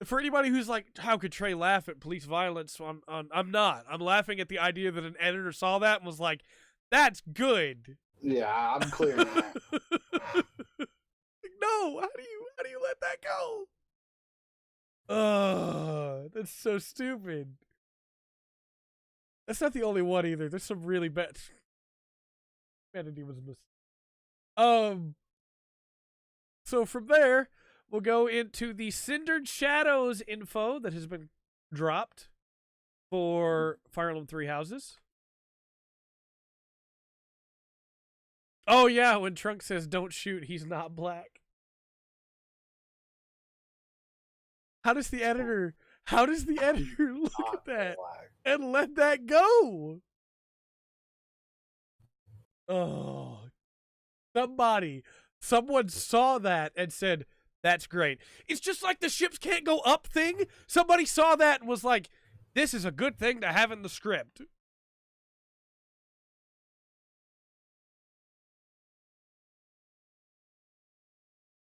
For anybody who's like, how could Trey laugh at police violence? I'm not. I'm laughing at the idea that an editor saw that and was like, that's good. Yeah, I'm clear on that. No, how do you let that go? Oh, that's so stupid. That's not the only one either. There's some really bad. Humanity was a mistake. So from there, we'll go into the Cindered Shadows info that has been dropped for Fire Emblem 3 Houses. Oh yeah, when Trunks says "Don't shoot," he's not Black. How does the editor look at that and let that go? Oh, someone saw that and said, that's great. It's just like the ships can't go up thing. Somebody saw that and was like, this is a good thing to have in the script.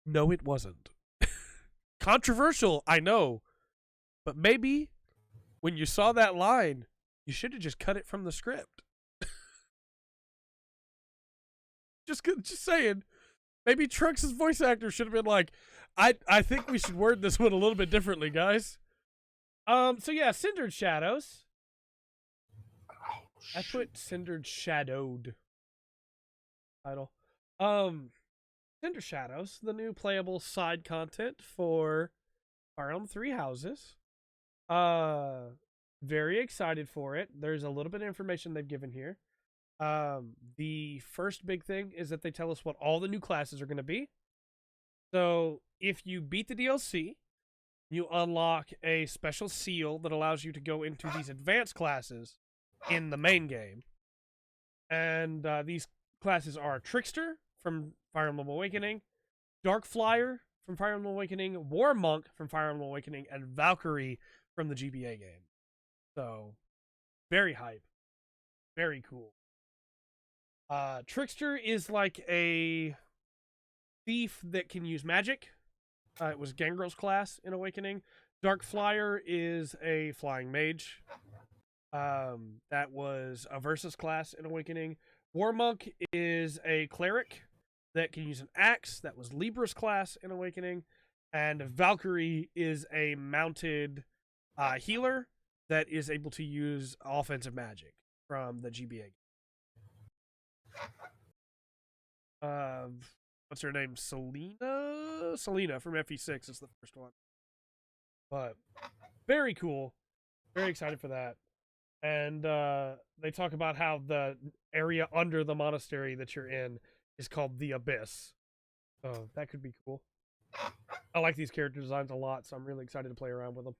No, it wasn't. Controversial, I know. But maybe when you saw that line, you should have just cut it from the script. just saying. Maybe Trunks' voice actor should have been like, I think we should word this one a little bit differently, guys. So yeah, Cindered Shadows. I put Cindered Shadowed title. Cinder Shadows, the new playable side content for Fire Emblem 3 Houses. Uh, very excited for it. There's a little bit of information they've given here. The first big thing is that they tell us what all the new classes are going to be. So if you beat the DLC, you unlock a special seal that allows you to go into these advanced classes in the main game. And these classes are Trickster from Fire Emblem Awakening, Dark Flyer from Fire Emblem Awakening, War Monk from Fire Emblem Awakening, and Valkyrie from the GBA game. So, very hype. Very cool. Trickster is like a thief that can use magic. It was Gangrel's class in Awakening. Dark Flyer is a flying mage. That was a Versus class in Awakening. War Monk is a cleric that can use an axe. That was Libra's class in Awakening. And Valkyrie is a mounted healer that is able to use offensive magic from the GBA. What's her name? Selena? Selena from FE6 is the first one. But very cool. Very excited for that. And they talk about how the area under the monastery that you're in is called the Abyss. So that could be cool. I like these character designs a lot, so I'm really excited to play around with them.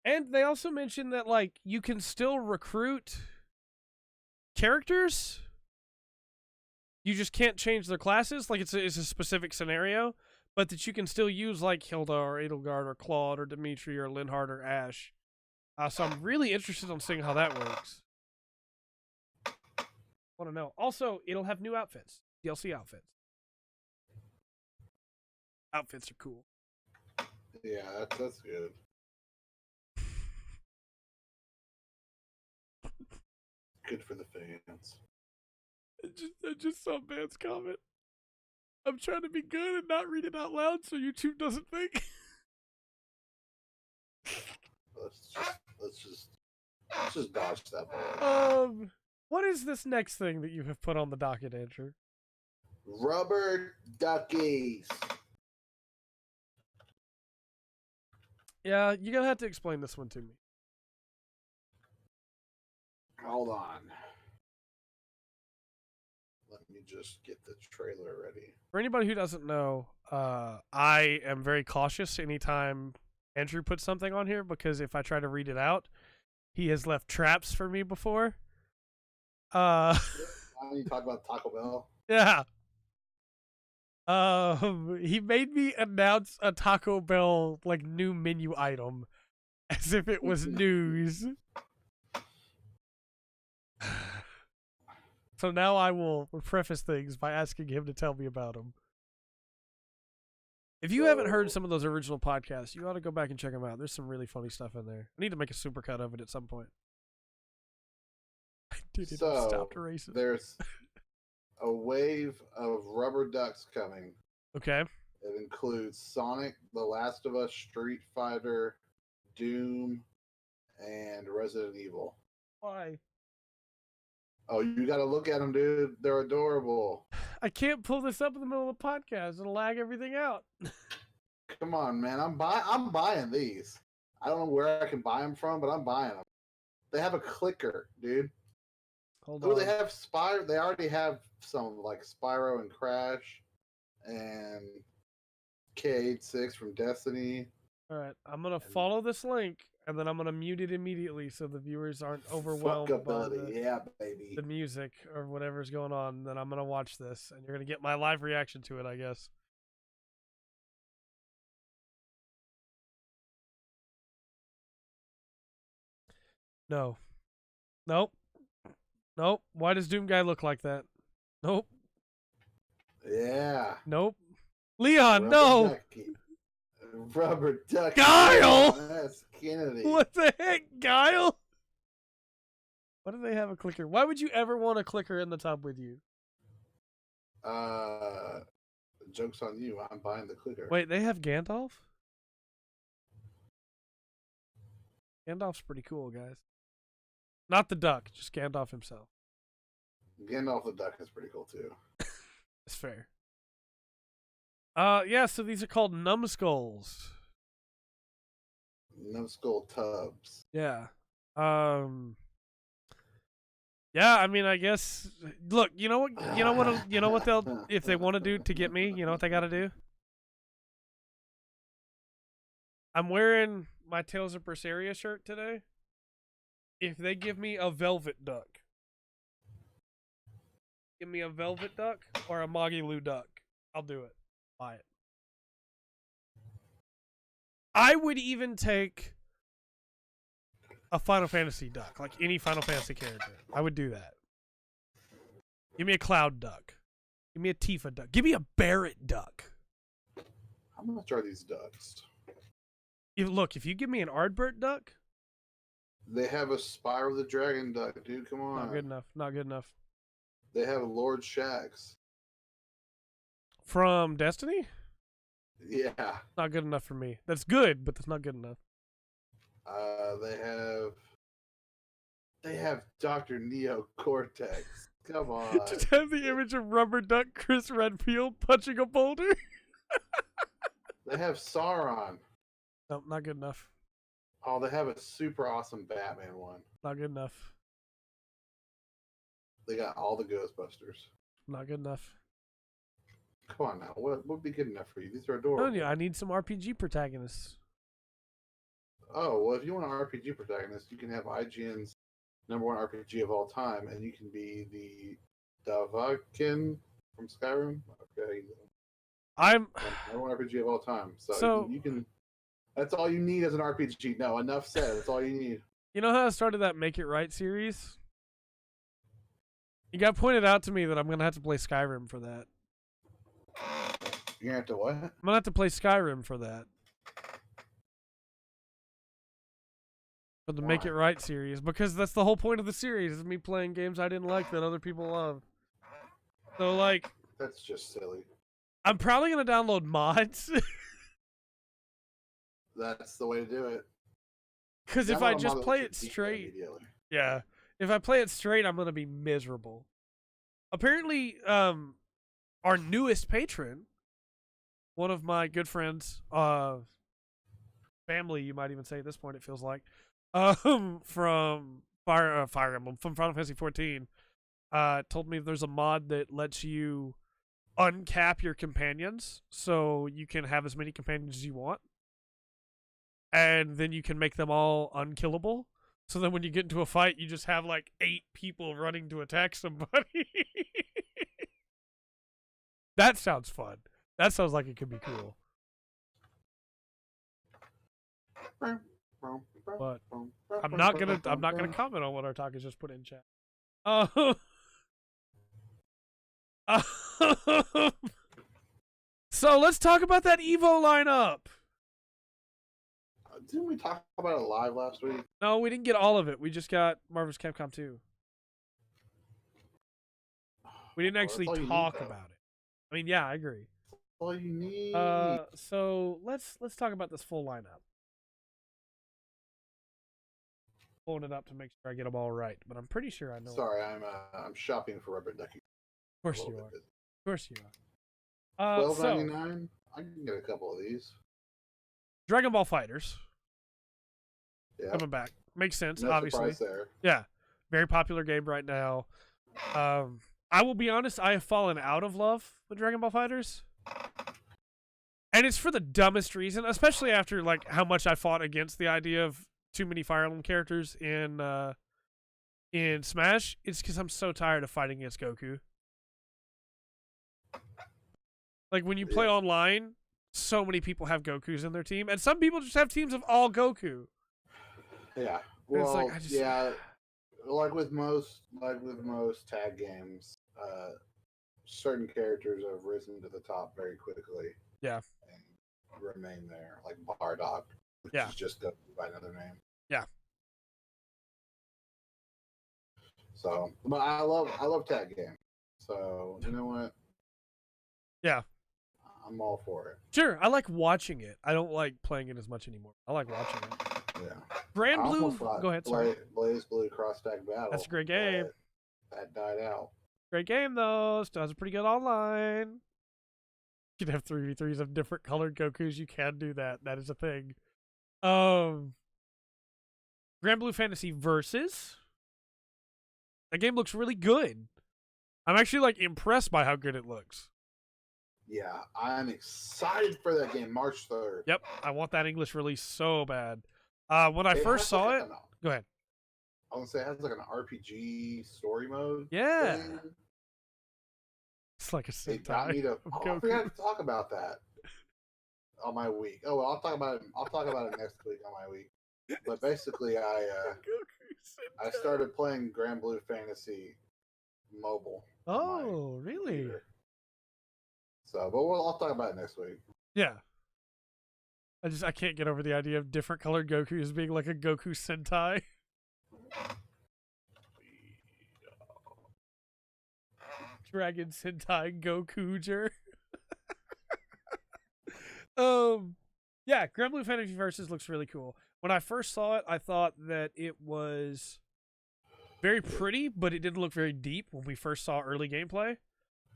And they also mentioned that, like, you can still recruit characters. You just can't change their classes. Like, it's a specific scenario. But that you can still use, like, Hilda or Edelgard or Claude or Dimitri or Linhardt or Ash. So I'm really interested in seeing how that works. Want to know. Also, it'll have new outfits. DLC outfits. Outfits are cool. Yeah, that's good. Good for the fans. I just saw Man's comment. I'm trying to be good and not read it out loud so YouTube doesn't think. Let's just dodge that ball. What is this next thing that you have put on the docket, Andrew? Rubber duckies. Yeah, you're gonna have to explain this one to me. Hold on. Let me just get the trailer ready. For anybody who doesn't know, I am very cautious anytime Andrew puts something on here because if I try to read it out, he has left traps for me before. You talk about Taco Bell? Yeah. He made me announce a Taco Bell like new menu item as if it was news. So now I will preface things by asking him to tell me about them. If you haven't heard some of those original podcasts, you ought to go back and check them out. There's some really funny stuff in there. I need to make a supercut of it at some point. Dude, it stopped erasing. There's a wave of rubber ducks coming. Okay. It includes Sonic, The Last of Us, Street Fighter, Doom, and Resident Evil. Why? Oh, you got to look at them, dude. They're adorable. I can't pull this up in the middle of the podcast. It'll lag everything out. Come on, man. I'm buying these. I don't know where I can buy them from, but I'm buying them. They have a clicker, dude. Hold on. They have Spyro. They already have some like Spyro and Crash and K86 from Destiny. All right, I'm gonna follow this link and then I'm gonna mute it immediately so the viewers aren't overwhelmed by the music or whatever's going on. Then I'm gonna watch this and you're gonna get my live reaction to it, I guess. No. Nope. Nope. Why does Doom Guy look like that? Nope. Yeah. Nope. Leon, no! Rubber duck. Guile! That's Kennedy. What the heck, Guile? Why do they have a clicker? Why would you ever want a clicker in the tub with you? Joke's on you. I'm buying the clicker. Wait, they have Gandalf? Gandalf's pretty cool, guys. Not the duck, just Gandalf himself. Gandalf the duck is pretty cool, too. It's fair. Yeah, so these are called numbskulls. Numbskull tubs. Yeah. Um Yeah, I mean, I guess look, you know what they'll if they want to do to get me, you know what they got to do? I'm wearing my Tales of Berseria shirt today. If they give me a velvet duck, give me a velvet duck or a Magilu duck, I'll do it. Buy it. I would even take a Final Fantasy duck, like any Final Fantasy character. I would do that. Give me a Cloud duck. Give me a Tifa duck. Give me a Barret duck. How much are these ducks? Look, if you give me an Ardbert duck, They have a Spyro the Dragon duck, dude. Come on. not good enough. Not good enough. They have Lord Shax. From Destiny? Yeah. Not good enough for me. That's good, but that's not good enough. They have Dr. Neo Cortex. Come on. Just have the image of Rubber Duck Chris Redfield punching a boulder. They have Sauron. Nope, not good enough. Oh, they have a super awesome Batman one. Not good enough. They got all the Ghostbusters. Not good enough. Come on now. What would be good enough for you? These are adorable. I need some RPG protagonists. Oh, well, if you want an RPG protagonist, you can have IGN's #1 RPG of all time, and you can be the Davakin from Skyrim. Okay. I'm #1 RPG of all time. So you can. That's all you need as an RPG. No, enough said. That's all you need. You know how I started that Make It Right series? You got pointed out to me that I'm going to have to play Skyrim for that. You're going to have to what? I'm going to have to play Skyrim for that. For the Make It Right series. Because that's the whole point of the series, is me playing games I didn't like that other people love. So, like... That's just silly. I'm probably going to download mods. That's the way to do it. Because if I just play it straight... Yeah. If I play it straight, I'm going to be miserable. Apparently, our newest patron, one of my good friends, family, you might even say at this point, it feels like, from Fire Emblem, from Final Fantasy 14, told me there's a mod that lets you uncap your companions so you can have as many companions as you want. And then you can make them all unkillable. So then when you get into a fight, you just have like 8 people running to attack somebody. That sounds fun. That sounds like it could be cool. But I'm not gonna comment on what our talk has just put in chat. So let's talk about that Evo lineup. Didn't we talk about it live last week? No, we didn't get all of it. We just got Marvel's Capcom 2. We didn't actually talk about it. I mean, yeah, I agree. That's all you need. So let's talk about this full lineup. Pulling it up to make sure I get them all right, but I'm pretty sure I know. Sorry, I'm shopping for Rubber Ducky. Of course you are. Of course you are. $12.99. I can get a couple of these. Dragon Ball Fighters. Yeah. Coming back. Makes sense, No obviously. there. Yeah. Very popular game right now. I will be honest, I have fallen out of love with Dragon Ball Fighters. And it's for the dumbest reason, especially after like how much I fought against the idea of too many Fire Emblem characters in Smash. It's because I'm so tired of fighting against Goku. Like when you play online, so many people have Gokus in their team, and some people just have teams of all Goku. Yeah. Well, like, yeah. Like with most tag games, certain characters have risen to the top very quickly. Yeah. And remain there, like Bardock, which is just Goku by another name. Yeah. So, but I love tag games. So you know what? Yeah. I'm all for it. Sure, I like watching it. I don't like playing it as much anymore. I like watching it. Yeah. Grand Blue. Go ahead, sorry. Blaze Blue Cross Tag Battle. That's a great game. That died out. Great game though. Still has a pretty good online. You can have 3v3s of different colored Gokus. You can do that. That is a thing. Grand Blue Fantasy Versus. That game looks really good. I'm actually like impressed by how good it looks. Yeah, I'm excited for that game, March 3rd. Yep, I want that English release so bad. When I first saw it, go ahead. I was gonna say it has like an RPG story mode. Yeah, thing. it's like a Sentai. It got me to. Oh, I forgot to talk about that on my week. Oh, well, I'll talk about it. I'll talk about it next week on my week. But basically, I started playing Grand Blue Fantasy mobile. Oh, really? Computer. So, but I'll talk about it next week. Yeah. I can't get over the idea of different colored Gokus being like a Goku Sentai. Dragon Sentai Gokuger. Yeah, Grand Blue Fantasy Versus looks really cool. When I first saw it, I thought that it was very pretty, but it didn't look very deep when we first saw early gameplay.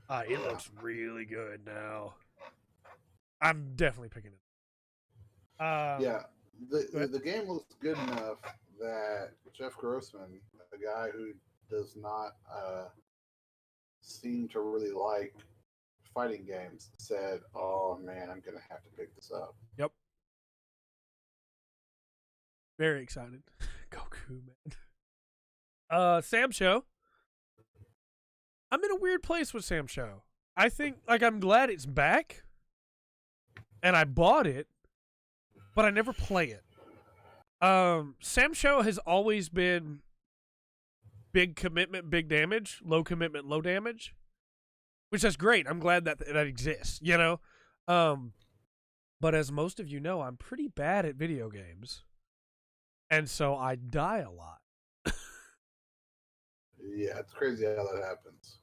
It looks really good now. I'm definitely picking it. Yeah, the game looks good enough that Jeff Grossman, a guy who does not seem to really like fighting games, said, "Oh man, I'm gonna have to pick this up." Yep. Very excited. Goku, man. Sam Show. I'm in a weird place with Sam Show. I think, like, I'm glad it's back, and I bought it, but I never play it. Sam Show has always been big commitment, big damage, low commitment, low damage, which is great. I'm glad that exists, you know? But as most of you know, I'm pretty bad at video games, and so I die a lot. Yeah, it's crazy how that happens.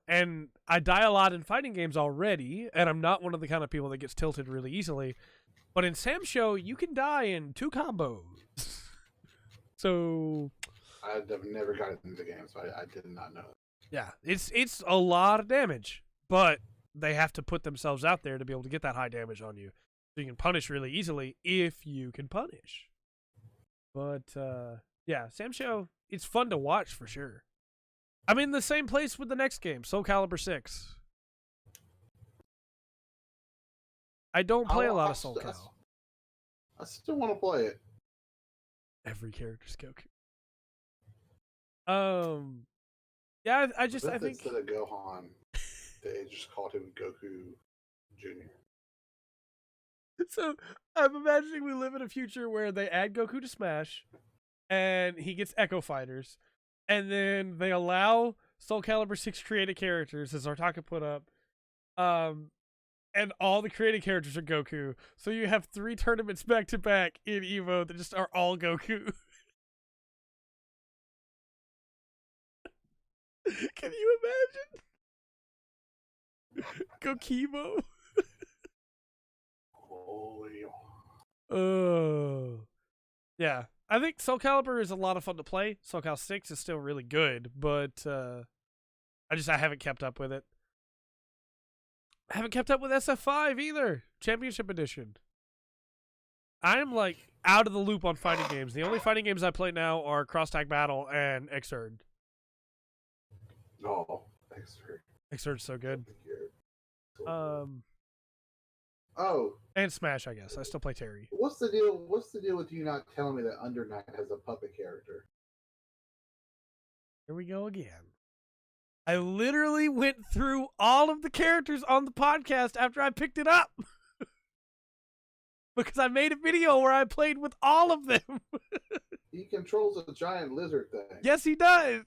And I die a lot in fighting games already, and I'm not one of the kind of people that gets tilted really easily. But in Sam Show, you can die in 2 combos. So I've never got into the game, so I did not know. Yeah, it's a lot of damage, but they have to put themselves out there to be able to get that high damage on you. So you can punish really easily if you can punish. But yeah, Sam Show, it's fun to watch for sure. I'm in the same place with the next game, Soul Calibur 6. I don't play a lot of Soul Cal. I still want to play it. Every character's Goku. Yeah, I think instead of Gohan, they just called him Goku Jr. So I'm imagining we live in a future where they add Goku to Smash, and he gets Echo Fighters, and then they allow Soul Calibur 6 created characters, as Artaka put up, and all the created characters are Goku. So you have 3 tournaments back to back in Evo that just are all Goku. Can you imagine? Gokimo. Oh. Yeah. I think Soul Calibur is a lot of fun to play. Soul Cal 6 is still really good, but I haven't kept up with it. I haven't kept up with SF5 either. Championship Edition. I'm like out of the loop on fighting games. The only fighting games I play now are Cross Tag Battle and Xrd. Oh, Xrd. Xrd's so good. Oh. And Smash, I guess. I still play Terry. What's the deal? What's the deal with you not telling me that Under Night has a puppet character? Here we go again. I literally went through all of the characters on the podcast after I picked it up. Because I made a video where I played with all of them. He controls a giant lizard thing. Yes, he does.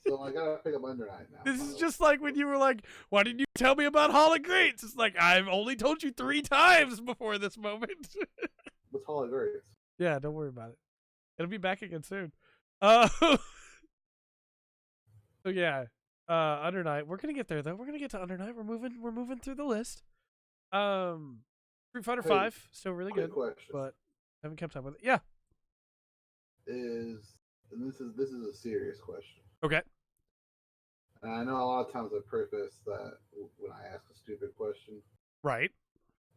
So I gotta pick up Under Night now. This is just like when you were like, why didn't you tell me about Hall of Greats? It's like, I've only told you 3 times before this moment. What's Hall of Greats? Yeah, don't worry about it. It'll be back again soon. So yeah, Under Night. We're gonna get there though. We're gonna get to Under Night. We're moving through the list. Street Fighter 5, still really good, question. But haven't kept up with it. Yeah. And this is a serious question. Okay. And I know a lot of times I preface that when I ask a stupid question Right.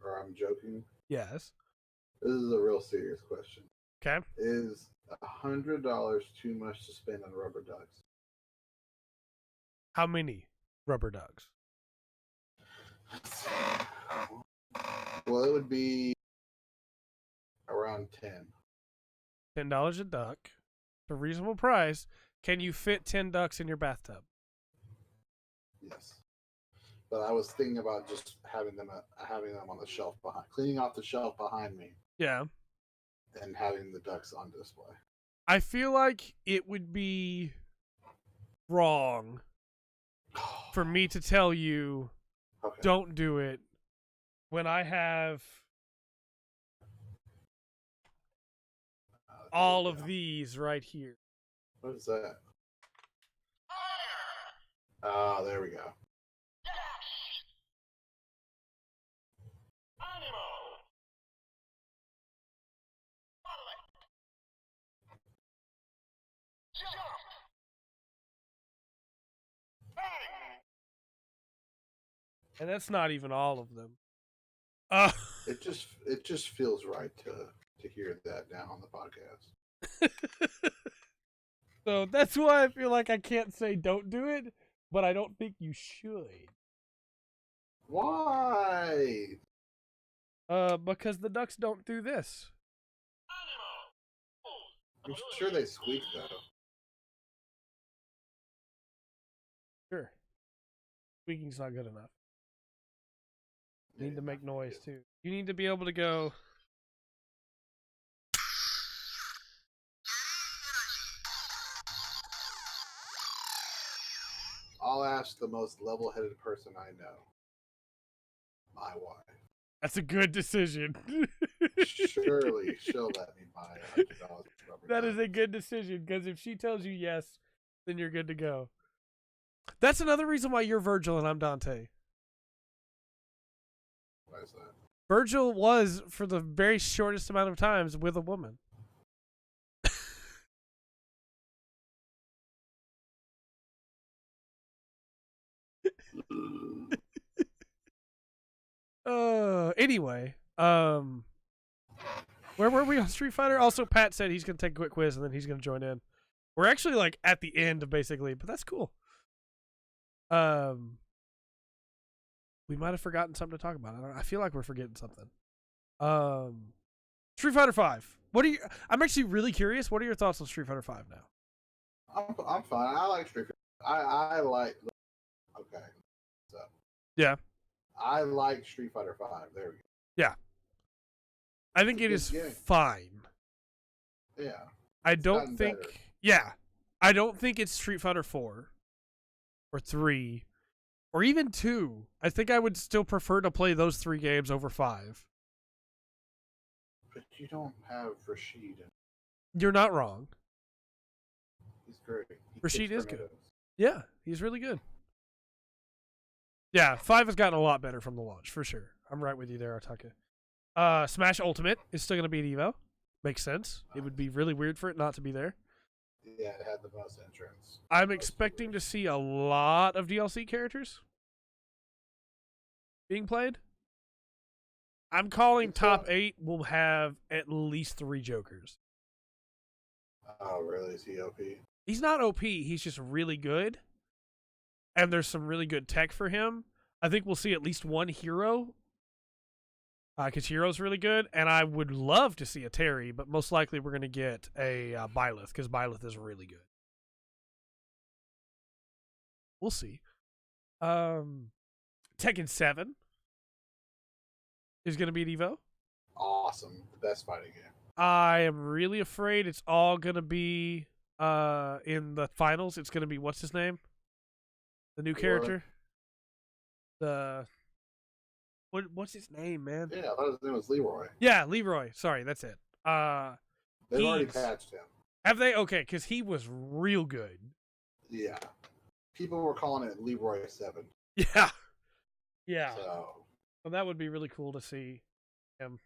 or I'm joking. Yes. This is a real serious question. Okay. Is $100 too much to spend on rubber ducks? How many rubber ducks? Well, it would be around 10. $10 a duck. It's a reasonable price. Can you fit 10 ducks in your bathtub? Yes. But I was thinking about just having them on the shelf behind, cleaning off the shelf behind me, Yeah. and having the ducks on display. I feel like it would be wrong for me to tell you Okay. don't do it when I have all of these right here. What is that? Oh, there we go. And that's not even all of them. It just feels right to hear that now on the podcast. So that's why I feel like I can't say don't do it, but I don't think you should. Why? Because the ducks don't do this. I'm sure they squeak though. Sure. Squeaking's not good enough. You need to make noise too. You need to be able to go. I'll ask the most level-headed person I know. My wife. That's a good decision. Surely she'll let me buy $100 rubber That duck. is a good decision because if she tells you yes, then you're good to go. That's another reason why you're Virgil and I'm Dante. Why is that? Virgil was, for the very shortest amount of times, with a woman. Anyway, where were we on Street Fighter? Also, Pat said he's gonna take a quick quiz and then he's gonna join in. We're actually like at the end of basically, but that's cool. We might have forgotten something to talk about. I feel like we're forgetting something. Street Fighter 5. What are you? I'm actually really curious. What are your thoughts on Street Fighter 5 now? I'm fine. I like Street Fighter. I like. Okay. So. Yeah. I like Street Fighter 5. There we go. Yeah. I think it is fine. Yeah. I don't think. Better. Yeah. I don't think it's Street Fighter 4 or 3 or even 2. I think I would still prefer to play those 3 games over 5. But you don't have Rashid. You're not wrong. He's great. Rashid is good. Yeah, he's really good. Yeah, 5 has gotten a lot better from the launch, for sure. I'm right with you there, Artaka. Smash Ultimate is still going to be at EVO. Makes sense. It would be really weird for it not to be there. Yeah, it had the most entrants. I'm expecting to see a lot of DLC characters being played. I'm calling top 8 will have at least 3 Jokers. Oh, really? Is he OP? He's not OP. He's just really good. And there's some really good tech for him. I think we'll see at least one hero. Because Hero's really good. And I would love to see a Terry, but most likely we're going to get a Byleth, because Byleth is really good. We'll see. Tekken 7 is going to be at EVO. Awesome. The best fighting game. I am really afraid it's all going to be in the finals. It's going to be, what's his name? The new character? What's his name, man? Yeah, I thought his name was Leroy. Yeah, Leroy. Sorry, that's it. They've already patched him. Have they? Okay, because he was real good. Yeah. People were calling it Leroy 7. Yeah. Yeah. So well, that would be really cool to see him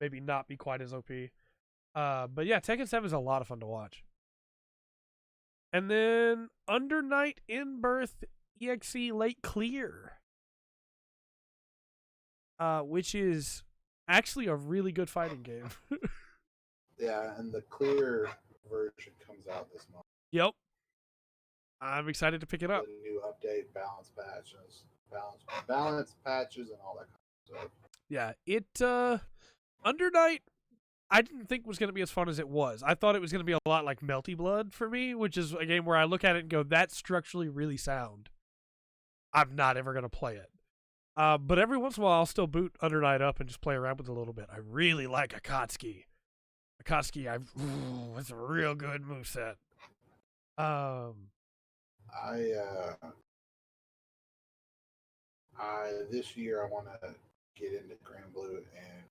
maybe not be quite as OP. But yeah, Tekken 7 is a lot of fun to watch. And then Under Night in Birth EXE Late Clear, which is actually a really good fighting game. Yeah, and the clear version comes out this month. Yep. I'm excited to pick it up. The new update, balance patches, and all that kind of stuff. Yeah, Under Night, I didn't think was going to be as fun as it was. I thought it was going to be a lot like Melty Blood for me, which is a game where I look at it and go, that's structurally really sound. I'm not ever going to play it. But every once in a while, I'll still boot Under Night up and just play around with it a little bit. I really like Akatsuki. That's a real good moveset. This year I want to get into Grand Blue and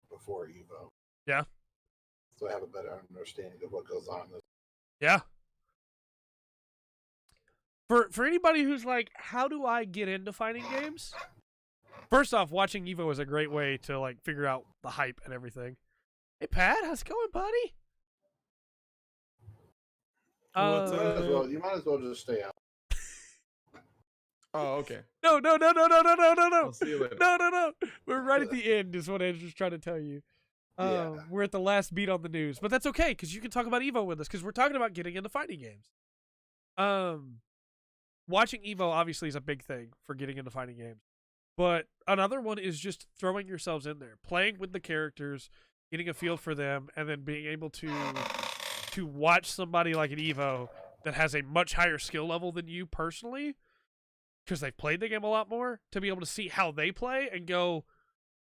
before Evo. Yeah. So I have a better understanding of what goes on. Yeah. For anybody who's like, how do I get into fighting games? First off, watching Evo is a great way to like figure out the hype and everything. Hey Pat, how's it going, buddy? You might as well just stay out. Oh, okay. No. I'll see you later. No. We're right at the end is what Andrew's trying to tell you. Yeah. We're at the last beat on the news, but that's okay because you can talk about Evo with us because we're talking about getting into fighting games. Watching Evo obviously is a big thing for getting into fighting games, but another one is just throwing yourselves in there, playing with the characters, getting a feel for them, and then being able to watch somebody like an Evo that has a much higher skill level than you personally, because they've played the game a lot more, to be able to see how they play and go,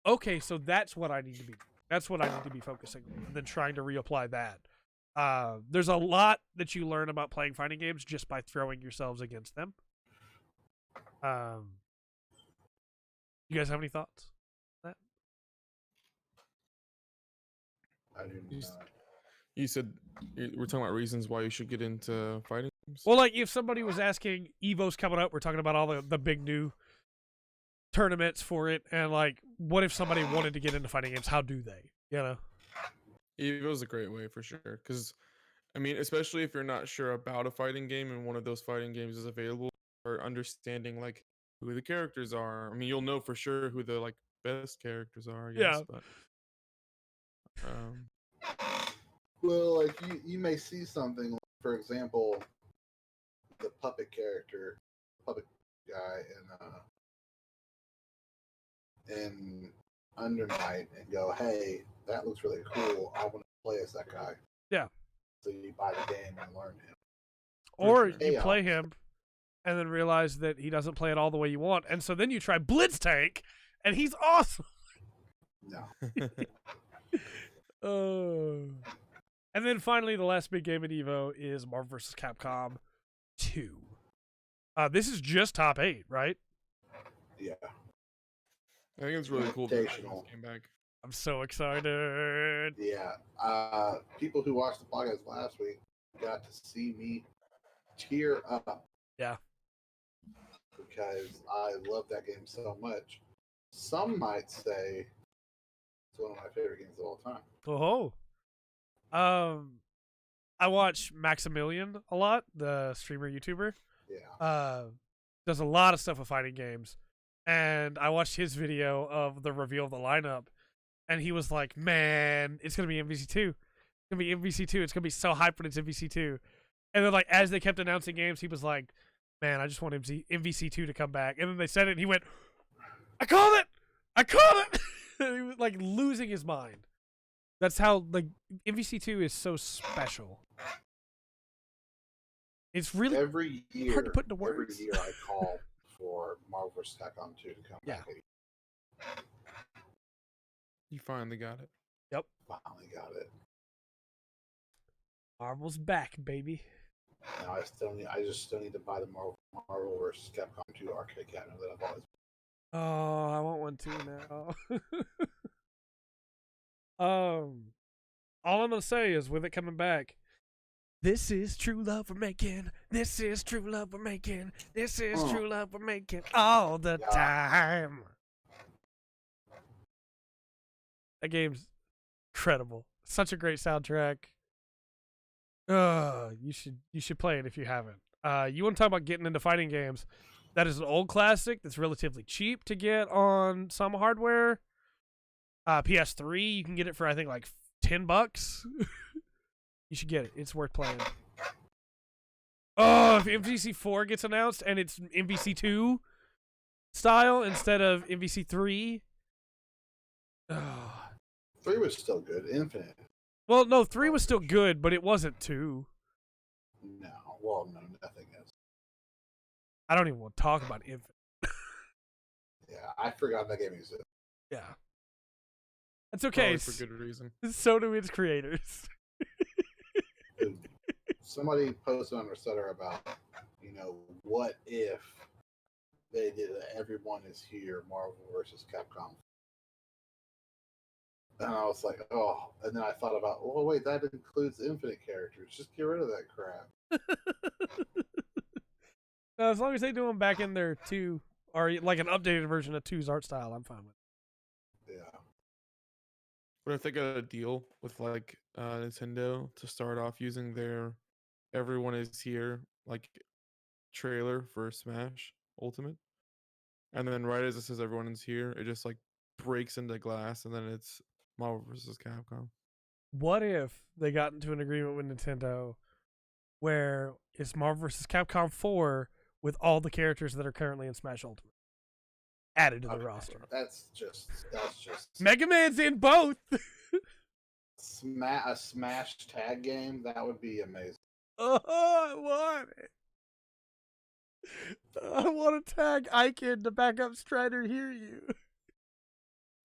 okay, so that's what I need to be. That's what I need to be focusing on, and then trying to reapply that. There's a lot that you learn about playing fighting games just by throwing yourselves against them. You guys have any thoughts on that? I do not. You said we're talking about reasons why you should get into fighting games? Well, like if somebody was asking, Evo's coming up, we're talking about all the big new tournaments for it, and like, what if somebody wanted to get into fighting games? How do they? You know? Evo's a great way for sure. Because, I mean, especially if you're not sure about a fighting game and one of those fighting games is available, or understanding like who the characters are. I mean, you'll know for sure who the like best characters are, I guess. Yeah. But, well, like you may see something, like, for example, the puppet guy in Under Night, and go, hey, that looks really cool. I want to play as that guy. Yeah. So you buy the game and learn him. Or you play him and then realize that he doesn't play it all the way you want, and so then you try Blitz Tank, and he's awesome. No. And then finally, the last big game at Evo is Marvel vs. Capcom 2. This is just top 8, right? Yeah. I think it's really cool that it came back. I'm so excited. Yeah. People who watched the podcast last week got to see me tear up. Yeah. Because I love that game so much. Some might say it's one of my favorite games of all time. Oh. I watch Maximilian a lot, the streamer YouTuber. Yeah. Does a lot of stuff with fighting games. And I watched his video of the reveal of the lineup, and he was like, man, it's going to be MVC2. It's going to be MVC2. It's going to be so hyped when it's MVC2. And then, like, as they kept announcing games, he was like, man, I just want MVC2 to come back. And then they said it, and he went, I called it! He was, like, losing his mind. That's how, like, MVC2 is so special. It's really hard to put into words. Every year I call for Marvel vs. Capcom 2 to come back. You finally got it. Yep. Finally got it. Marvel's back, baby. Now I just still need to buy the Marvel vs. Capcom 2 arcade cabinet that I've always. Oh, I want one too now. All I'm gonna say is, with it coming back, this is true love we're making. This is true love we're making. This is true love we're making all the time. That game's incredible. Such a great soundtrack. You should play it if you haven't. You want to talk about getting into fighting games? That is an old classic that's relatively cheap to get on some hardware. PS3, you can get it for I think like $10. You should get it. It's worth playing. Oh, if MVC4 gets announced and it's MVC2 style instead of MVC3. Oh. 3 was still good. Infinite. Well, no, 3 was still good, but it wasn't 2. No. Well, no, nothing is. I don't even want to talk about Infinite. Yeah, I forgot that game existed. Yeah. That's okay. Probably for good reason. So do its creators. Dude, somebody posted on Resetter about, what if they did a Everyone is Here Marvel versus Capcom. And I was like, oh. And then I thought about, well, wait, that includes Infinite characters. Just get rid of that crap. No, as long as they do them back in their 2, or like an updated version of 2's art style, I'm fine with it. Yeah. What if they got a deal with like Nintendo to start off using their Everyone is Here like trailer for Smash Ultimate, and then right as it says Everyone is Here, it just like breaks into glass, and then it's Marvel vs. Capcom. What if they got into an agreement with Nintendo where it's Marvel vs. Capcom 4 with all the characters that are currently in Smash Ultimate added to the roster? That's just Mega Man's in both. a Smash tag game. That would be amazing. Oh, I want it. I want to tag Aiken to back up Strider Hear You.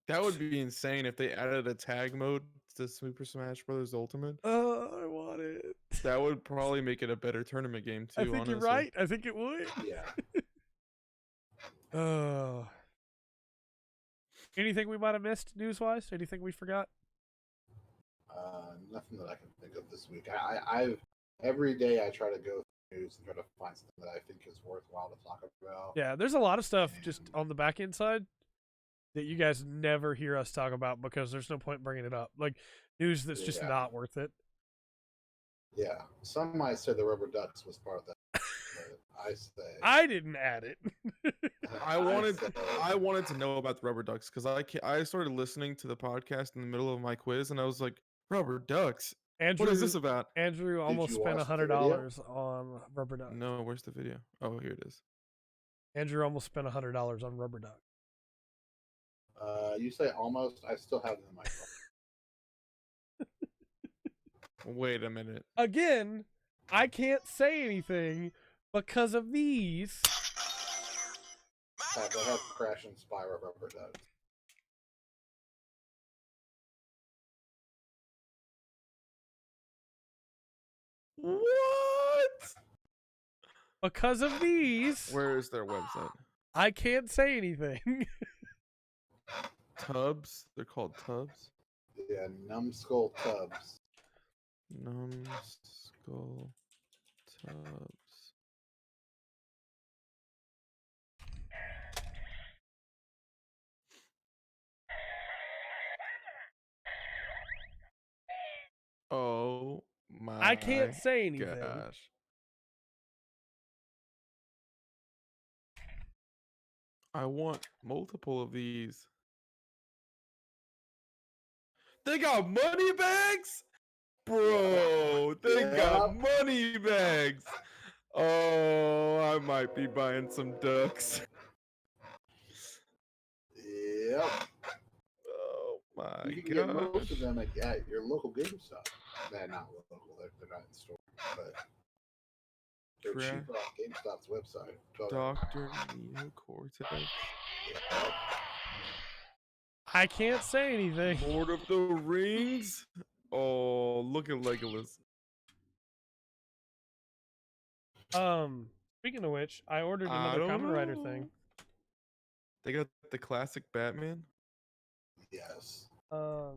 That would be insane if they added a tag mode to Super Smash Bros. Ultimate. Oh, I want it. That would probably make it a better tournament game too. I think honestly. you're right. I think it would. Yeah. Oh. Anything we might have missed news-wise? Anything we forgot? Nothing that I can think of this week. I've every day I try to go through news and try to find something that I think is worthwhile to talk about. Yeah, there's a lot of stuff just on the back end side that you guys never hear us talk about because there's no point bringing it up. Like news that's just not worth it. Yeah, some might say the Rubber Ducks was part of that. But I say I didn't add it. I wanted to know about the Rubber Ducks because I started listening to the podcast in the middle of my quiz and I was like, Rubber Ducks. Andrew, What is this about? Andrew almost spent $100 on Rubber Duck. No, where's the video? Oh, here it is. Andrew almost spent $100 on Rubber Duck. You say almost. I still have it in my phone. Wait a minute. Again, I can't say anything because of these. They have Crash and Spyro Rubber Ducks. What? Because of these. Where is their website? I can't say anything. Tubs? They're called Tubs? Yeah, Numbskull Tubs. Numbskull Tubs. Oh my I can't say anything. gosh. I want multiple of these. They got money bags? Bro, they got money bags. Oh, I might be buying some ducks. Yep. Oh my You can get most of them at your local GameStop. They're not local, they're not in store, but they're cheaper on GameStop's website. Dr. Neocortex. Yeah. I can't say anything. Lord of the Rings? Oh, look at Legolas. Speaking of which, I ordered another Kamen Rider thing. They got the classic Batman? Yes. Oh,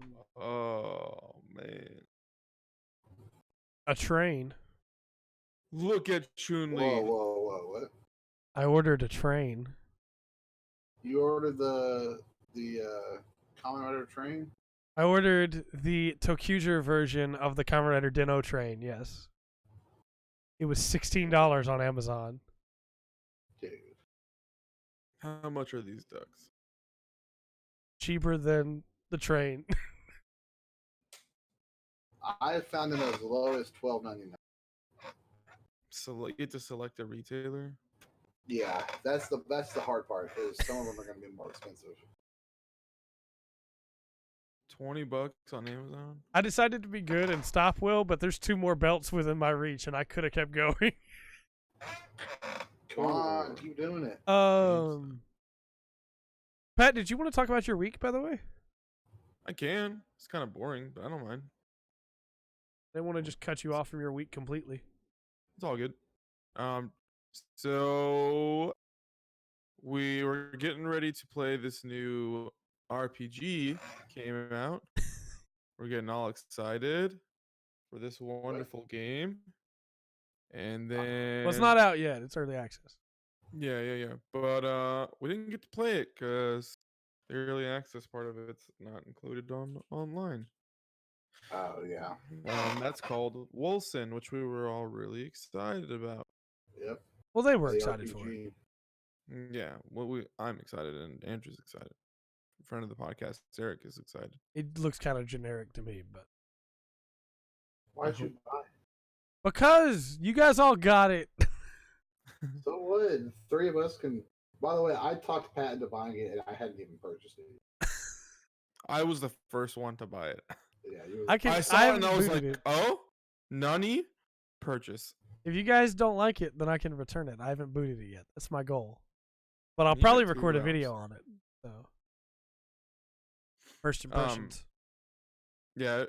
man. A train. Look at Chun-Li. Whoa, what? I ordered a train. You ordered the Kamen Rider train? I ordered the Tokuger version of the Kamen Rider Dino train, yes. It was $16 on Amazon. Dude. How much are these ducks? Cheaper than the train. I found them as low as $12.99. So you get to select a retailer. Yeah, that's the hard part. Is some of them are going to be more expensive. $20 on Amazon. I decided to be good and stop Will, but there's 2 more belts within my reach, and I could have kept going. Come on, keep doing it. Pat, did you want to talk about your week, by the way? I can. It's kind of boring, but I don't mind. I didn't want to just cut you off from your week completely. It's all good. So we were getting ready to play this new RPG came out. We're getting all excited for this wonderful game. And then Well, it's not out yet. It's early access. Yeah. But we didn't get to play it because the early access part of it's not included on online. Oh yeah. That's called Wolcen, which we were all really excited about. Yep. Well, they were The excited for RPG. it. Yeah, well, I'm excited, and Andrew's excited. Friend of the podcast, Eric, is excited. It looks kind of generic to me, but Why'd you buy it? because you guys all got it. So what? 3 of us can. By the way, I talked Pat into buying it, and I hadn't even purchased it. I was the first one to buy it. Yeah, you was, I saw it and I was like, it. "Oh, nani, purchase." If you guys don't like it, then I can return it. I haven't booted it yet. That's my goal. But I'll You probably got 2 record a rounds. video on it. So first impressions. Yeah,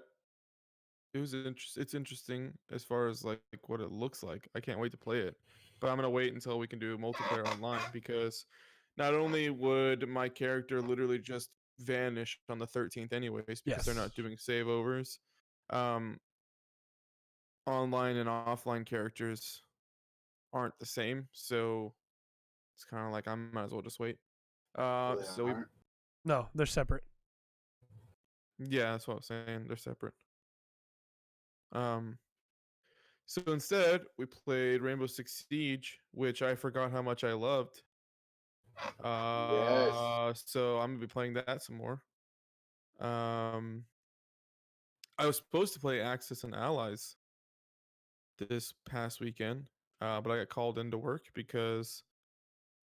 it was It's interesting as far as like what it looks like. I can't wait to play it, but I'm gonna wait until we can do multiplayer online because not only would my character literally just vanish on the 13th anyways because they're not Yes. doing save overs, online and offline characters aren't the same, so it's kind of like I might as well just wait. so they So we aren't. No, they're separate. Yeah, that's what I'm saying. They're separate. So instead, we played Rainbow Six Siege, which I forgot how much I loved. Yes. So I'm gonna be playing that some more. I was supposed to play Axis and Allies this past weekend, but I got called into work because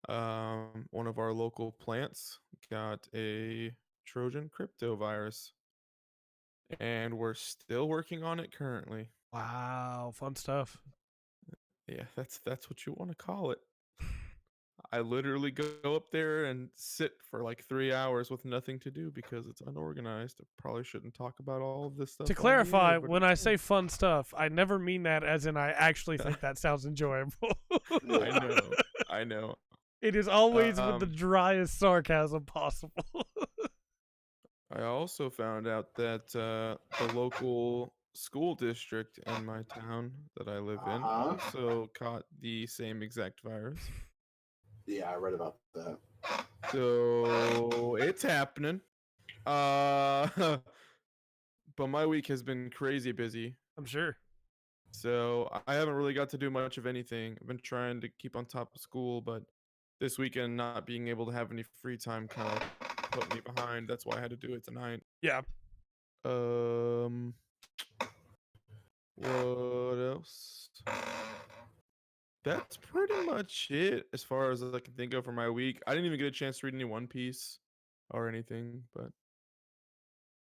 one of our local plants got a Trojan crypto virus, and we're still working on it currently. Wow, fun stuff. Yeah, that's what you want to call it. I literally go up there and sit for like 3 hours with nothing to do because it's unorganized. I probably shouldn't talk about all of this stuff. To on the clarify, air, but when it's I fun. say fun stuff, I never mean that as in I actually think that sounds enjoyable. I know. It is always with the Um, driest sarcasm possible. I also found out that the local school district in my town that I live in also caught the same exact virus. Yeah, I read about that. So it's happening. But my week has been crazy busy. I'm sure. So I haven't really got to do much of anything. I've been trying to keep on top of school, but this weekend not being able to have any free time kind of put me behind. That's why I had to do it tonight. Yeah. What else? That's pretty much it as far as I can think of for my week. I didn't even get a chance to read any One Piece or anything, but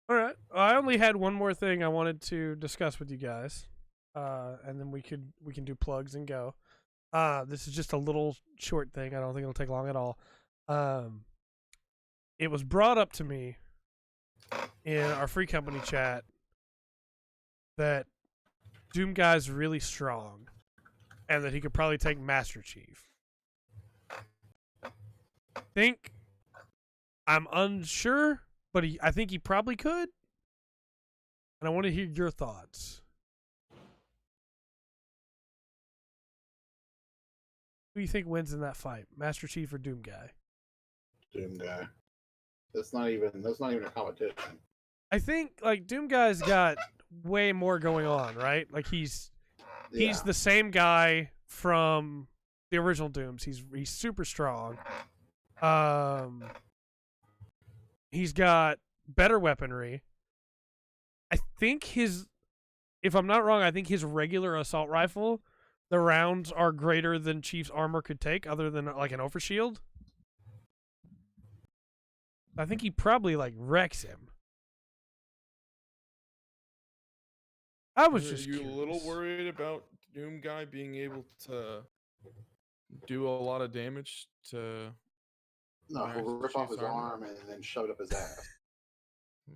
All right. I only had one more thing I wanted to discuss with you guys, and then we can do plugs and go. This is just a little short thing. I don't think it'll take long at all. It was brought up to me in our free company chat that Doom Guy's really strong, and that he could probably take Master Chief. I'm unsure, but I think he probably could. And I want to hear your thoughts. Who do you think wins in that fight, Master Chief or Doom Guy? Doom Guy. That's not even a competition. I think like Doom Guy's got way more going on, right? Like he's He's the same guy from the original Dooms. He's super strong. He's got better weaponry. I think if I'm not wrong, I think his regular assault rifle, the rounds are greater than Chief's armor could take, other than like an overshield. I think he probably like wrecks him. I was just Are you curious. a little worried about Doom Guy being able to do a lot of damage to? No, he'll Master rip off Chief's his armor? arm and then shove it up his ass.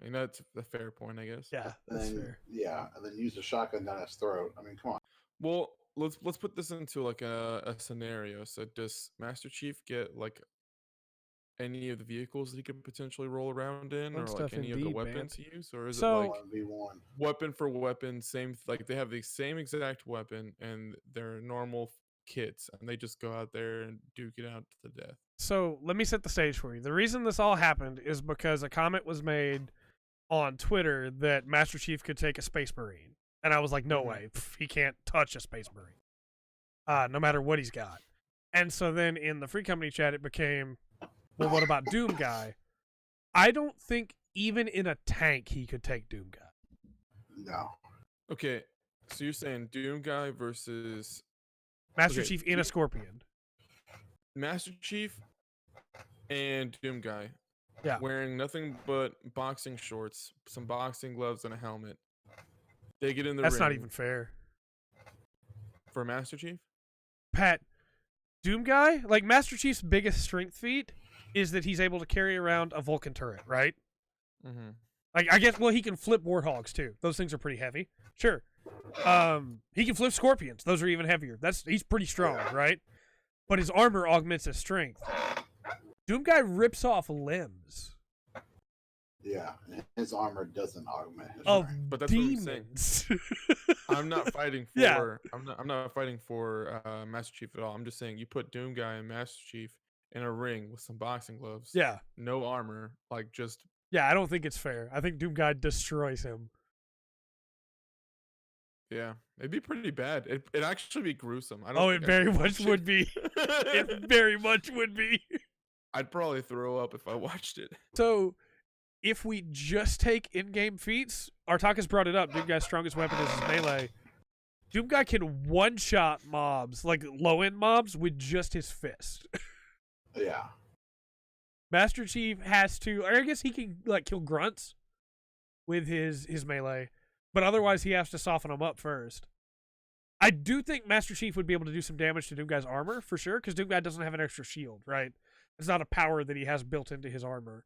I mean, that's a fair point, I guess. Yeah, And that's then, fair. yeah, and then use the shotgun down his throat. I mean, come on. Well, let's put this into like a scenario. So does Master Chief get like any of the vehicles that he could potentially roll around in, Fun or like stuff any of the indeed, weapons man. he use, or is it So- like 1v1. weapon for weapon, same like they have the same exact weapon and they're normal kits, and they just go out there and duke it out to the death? So let me set the stage for you. The reason this all happened is because a comment was made on Twitter that Master Chief could take a Space Marine. And I was like, no Mhm. way. Pff, he can't touch a Space Marine. No matter what he's got. And so then in the Free Company chat, it became, well, what about Doom Guy? I don't think even in a tank he could take Doom Guy. No. Okay, so you're saying Doom Guy versus Master Okay, Chief in a Scorpion. Master Chief and Doom Guy, Yeah. wearing nothing but boxing shorts, some boxing gloves, and a helmet. They get in the That's ring not even fair. for Master Chief. Pat, Doom Guy, like Master Chief's biggest strength feat is that he's able to carry around a Vulcan turret, right? Mm-hmm. Like I guess, well, he can flip warthogs too. Those things are pretty heavy. Sure. He can flip scorpions. Those are even heavier. He's pretty strong, right? But his armor augments his strength. Doom Guy rips off limbs Yeah, and his armor doesn't augment his of strength. But that's what I'm saying. demons. I'm not fighting for. Yeah. I'm not fighting for Master Chief at all. I'm just saying you put Doom Guy and Master Chief in a ring with some boxing gloves. Yeah. No armor, like just. Yeah, I don't think it's fair. I think Doom Guy destroys him. Yeah, it'd be pretty bad. It'd actually be gruesome. I don't. Oh, think it I very could much watch would be. It very much would be. I'd probably throw up if I watched it. So, if we just take in-game feats, Artaka's brought it up. Doom Guy's strongest weapon is his melee. Doom Guy can one-shot mobs, like low-end mobs, with just his fist. Yeah. Master Chief has to, or I guess he can like kill grunts with his melee, but otherwise he has to soften them up first. I do think Master Chief would be able to do some damage to Doom Guy's armor for sure, because Doom Guy doesn't have an extra shield, right? It's not a power that he has built into his armor,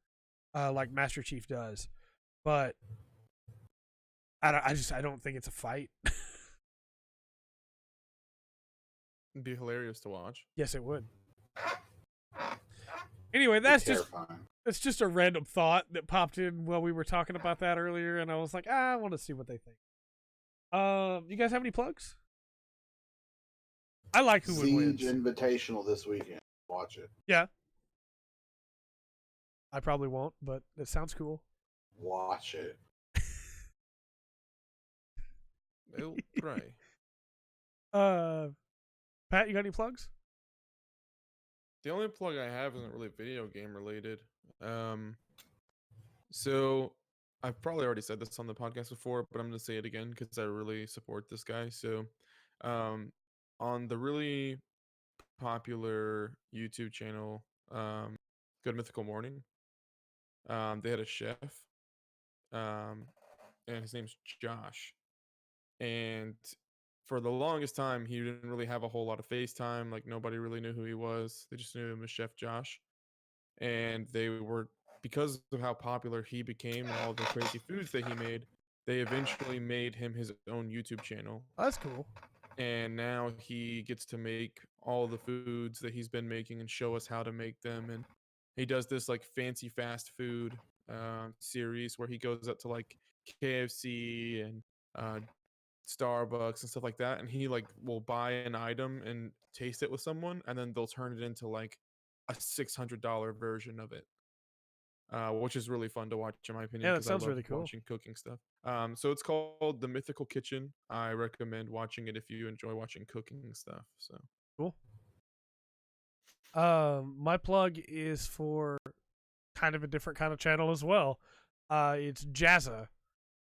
like Master Chief does. But I don't think it's a fight. It'd be hilarious to watch. Yes, it would. Anyway, that's terrifying. just a random thought that popped in while we were talking about that earlier, and I was like, I want to see what they think. You guys have any plugs? I like who would win. Siege Invitational this weekend. Watch it. Yeah. I probably won't, but it sounds cool. Watch it. They'll try. Pat, you got any plugs? The only plug I have isn't really video game related. So I've probably already said this on the podcast before, but I'm gonna say it again because I really support this guy. So, on the really popular YouTube channel, Good Mythical Morning, they had a chef, and his name's Josh. And for the longest time, he didn't really have a whole lot of FaceTime. Like nobody really knew who he was. They just knew him as Chef Josh. And they were, because of how popular he became and all the crazy foods that he made, they eventually made him his own YouTube channel. Oh, that's cool. And now he gets to make all the foods that he's been making and show us how to make them. And he does this like fancy fast food series where he goes up to like KFC and Starbucks and stuff like that, and he like will buy an item and taste it with someone, and then they'll turn it into like a $600 version of it. which is really fun to watch in my opinion. Yeah, that because I sounds love really cool. watching cooking stuff. So it's called The Mythical Kitchen. I recommend watching it if you enjoy watching cooking stuff. So Cool. My plug is for kind of a different kind of channel as well. It's Jazza,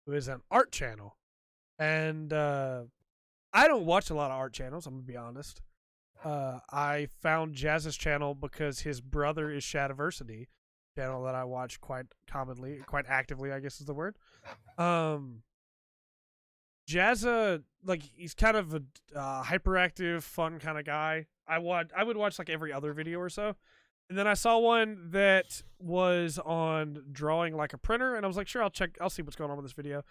who is an art channel, and I don't watch a lot of art channels. I'm gonna be honest. I found Jazza's channel because his brother is Shadiversity, channel that I watch quite commonly, quite actively, I guess is the word. Jazza, like, he's kind of a hyperactive, fun kind of guy. I would watch like every other video or so, and then I saw one that was on drawing like a printer, and I was like, sure, I'll see what's going on with this video.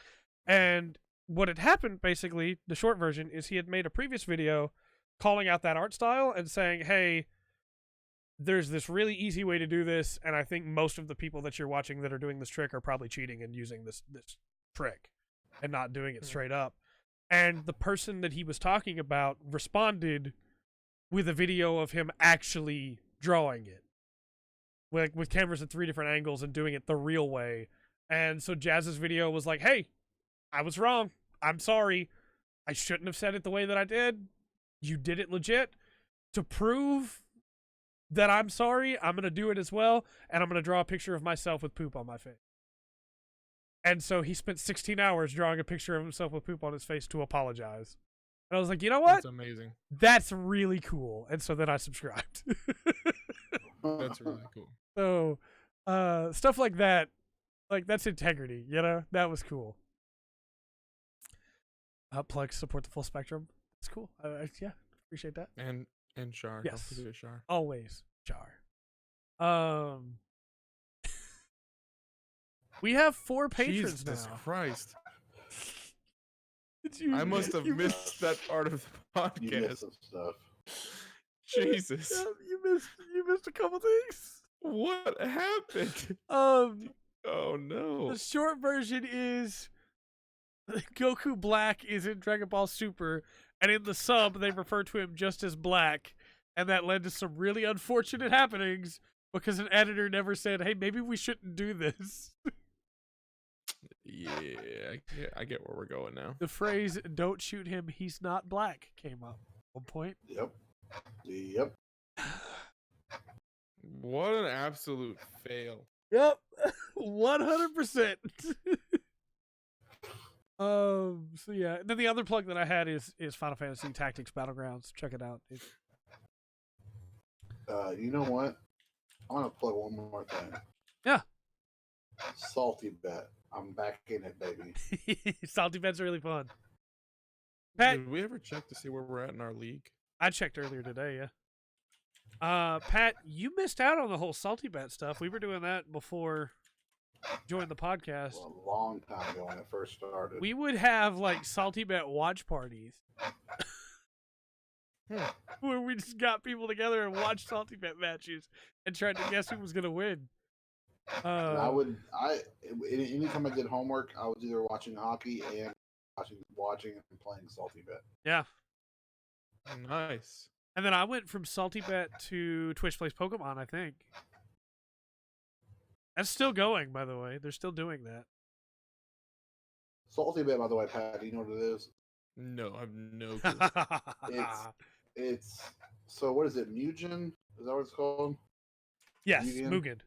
And what had happened, basically, the short version is he had made a previous video calling out that art style and saying, hey, there's this really easy way to do this, and I think most of the people that you're watching that are doing this trick are probably cheating and using this trick and not doing it straight up. And the person that he was talking about responded with a video of him actually drawing it, with cameras at 3 different angles and doing it the real way. And so Jazz's video was like, hey, I was wrong. I'm sorry. I shouldn't have said it the way that I did. You did it legit. To prove that I'm sorry, I'm going to do it as well, and I'm going to draw a picture of myself with poop on my face. And so he spent 16 hours drawing a picture of himself with poop on his face to apologize. And I was like, you know what? that's amazing. That's really cool. And so then I subscribed. That's really cool. So stuff like that, like, that's integrity, you know? That was cool. Plug support the full spectrum. It's cool. Yeah, appreciate that. And Char. Yes. Don't forget Char. Always Jar. We have 4 patrons Jesus now. Christ. I I must have missed that part of the You missed podcast. some stuff. Jesus. Yeah, you missed a couple things. What happened? Oh no. The short version is Goku Black is in Dragon Ball Super, and in the sub they refer to him just as Black, and that led to some really unfortunate happenings because an editor never said, hey, maybe we shouldn't do this. Yeah, I get where we're going now. The phrase, don't shoot him, he's not black, came up at one point. Yep. What an absolute fail. Yep. 100%. So yeah. And then the other plug that I had is Final Fantasy Tactics Battlegrounds. Check it out. You know what? I want to plug one more thing. Yeah. Salty Bet. I'm back in it, baby. Salty Bets are really fun. Pat, Did we ever check to see where we're at in our league? I checked earlier today, yeah. Pat, you missed out on the whole Salty Bet stuff. We were doing that before you joined the podcast. Well, a long time ago when it first started. We would have like Salty Bet watch parties. Where we just got people together and watched Salty Bet matches and tried to guess who was gonna win. Anytime I did homework, I was either watching hockey and watching and playing Salty Bet. Yeah. Nice. And then I went from Salty Bet to Twitch Plays Pokemon, I think. That's still going, by the way. They're still doing that. Salty Bet, by the way, Pat, do you know what it is? No, I have no clue. It's so what is it? Mugen? Is that what it's called? Yes, Mugen.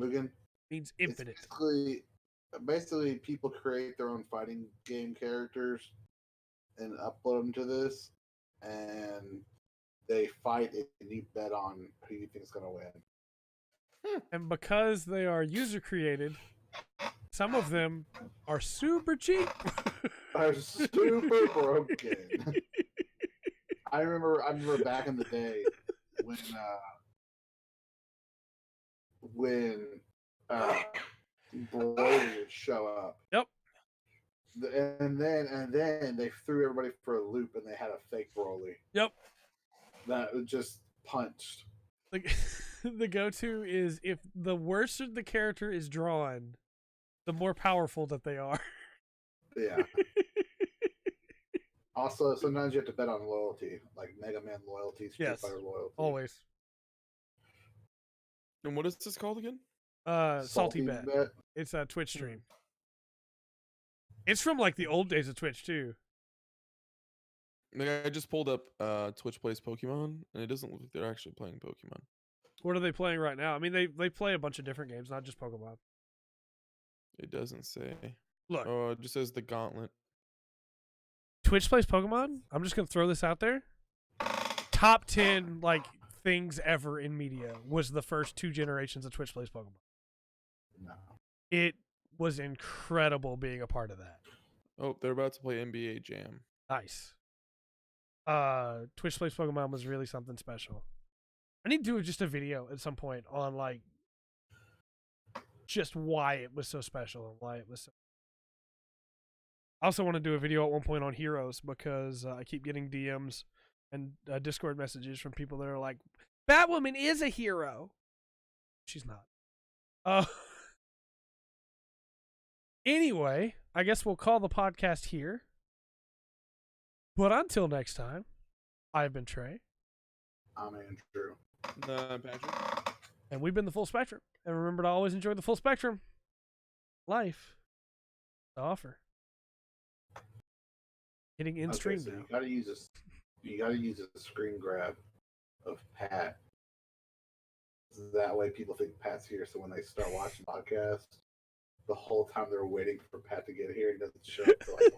Mugen Means infinite. Basically, people create their own fighting game characters and upload them to this, and they fight and you bet on who you think is going to win. And because they are user created, some of them are super cheap. Are super broken. I remember back in the day when Broly would show up. Yep. And then they threw everybody for a loop and they had a fake Broly. Yep. That was just punched. The go-to is if the worse the character is drawn, the more powerful that they are. Yeah. Also, sometimes you have to bet on loyalty, like Mega Man loyalty, Street Fighter loyalty. Always. And what is this called again? Salty Bet. It's a Twitch stream. It's from like the old days of Twitch too. Like, I just pulled up Twitch Plays Pokemon, and it doesn't look like they're actually playing Pokemon. What are they playing right now? I mean, they play a bunch of different games, not just Pokemon. It doesn't say. Look, Oh, it just says the Gauntlet. Twitch plays Pokemon. I'm just gonna throw this out there. Top 10 like things ever in media was the first 2 generations of Twitch plays Pokemon. No. It was incredible being a part of that. Oh, they're about to play NBA Jam. Nice. Twitch plays Pokemon was really something special. I need to do just a video at some point on like just why it was so special and why it was so. I also want to do a video at one point on Heroes because I keep getting DMs and Discord messages from people that are like, Batwoman is a hero. She's not. Anyway, I guess we'll call the podcast here. But until next time, I've been Trey. I'm Andrew. Patrick. And we've been the Full Spectrum. And remember to always enjoy the full spectrum. Life to offer. Hitting in stream so now. you gotta use a screen grab of Pat. That way people think Pat's here, so when they start watching podcasts, the whole time they're waiting for Pat to get here, he doesn't show up until like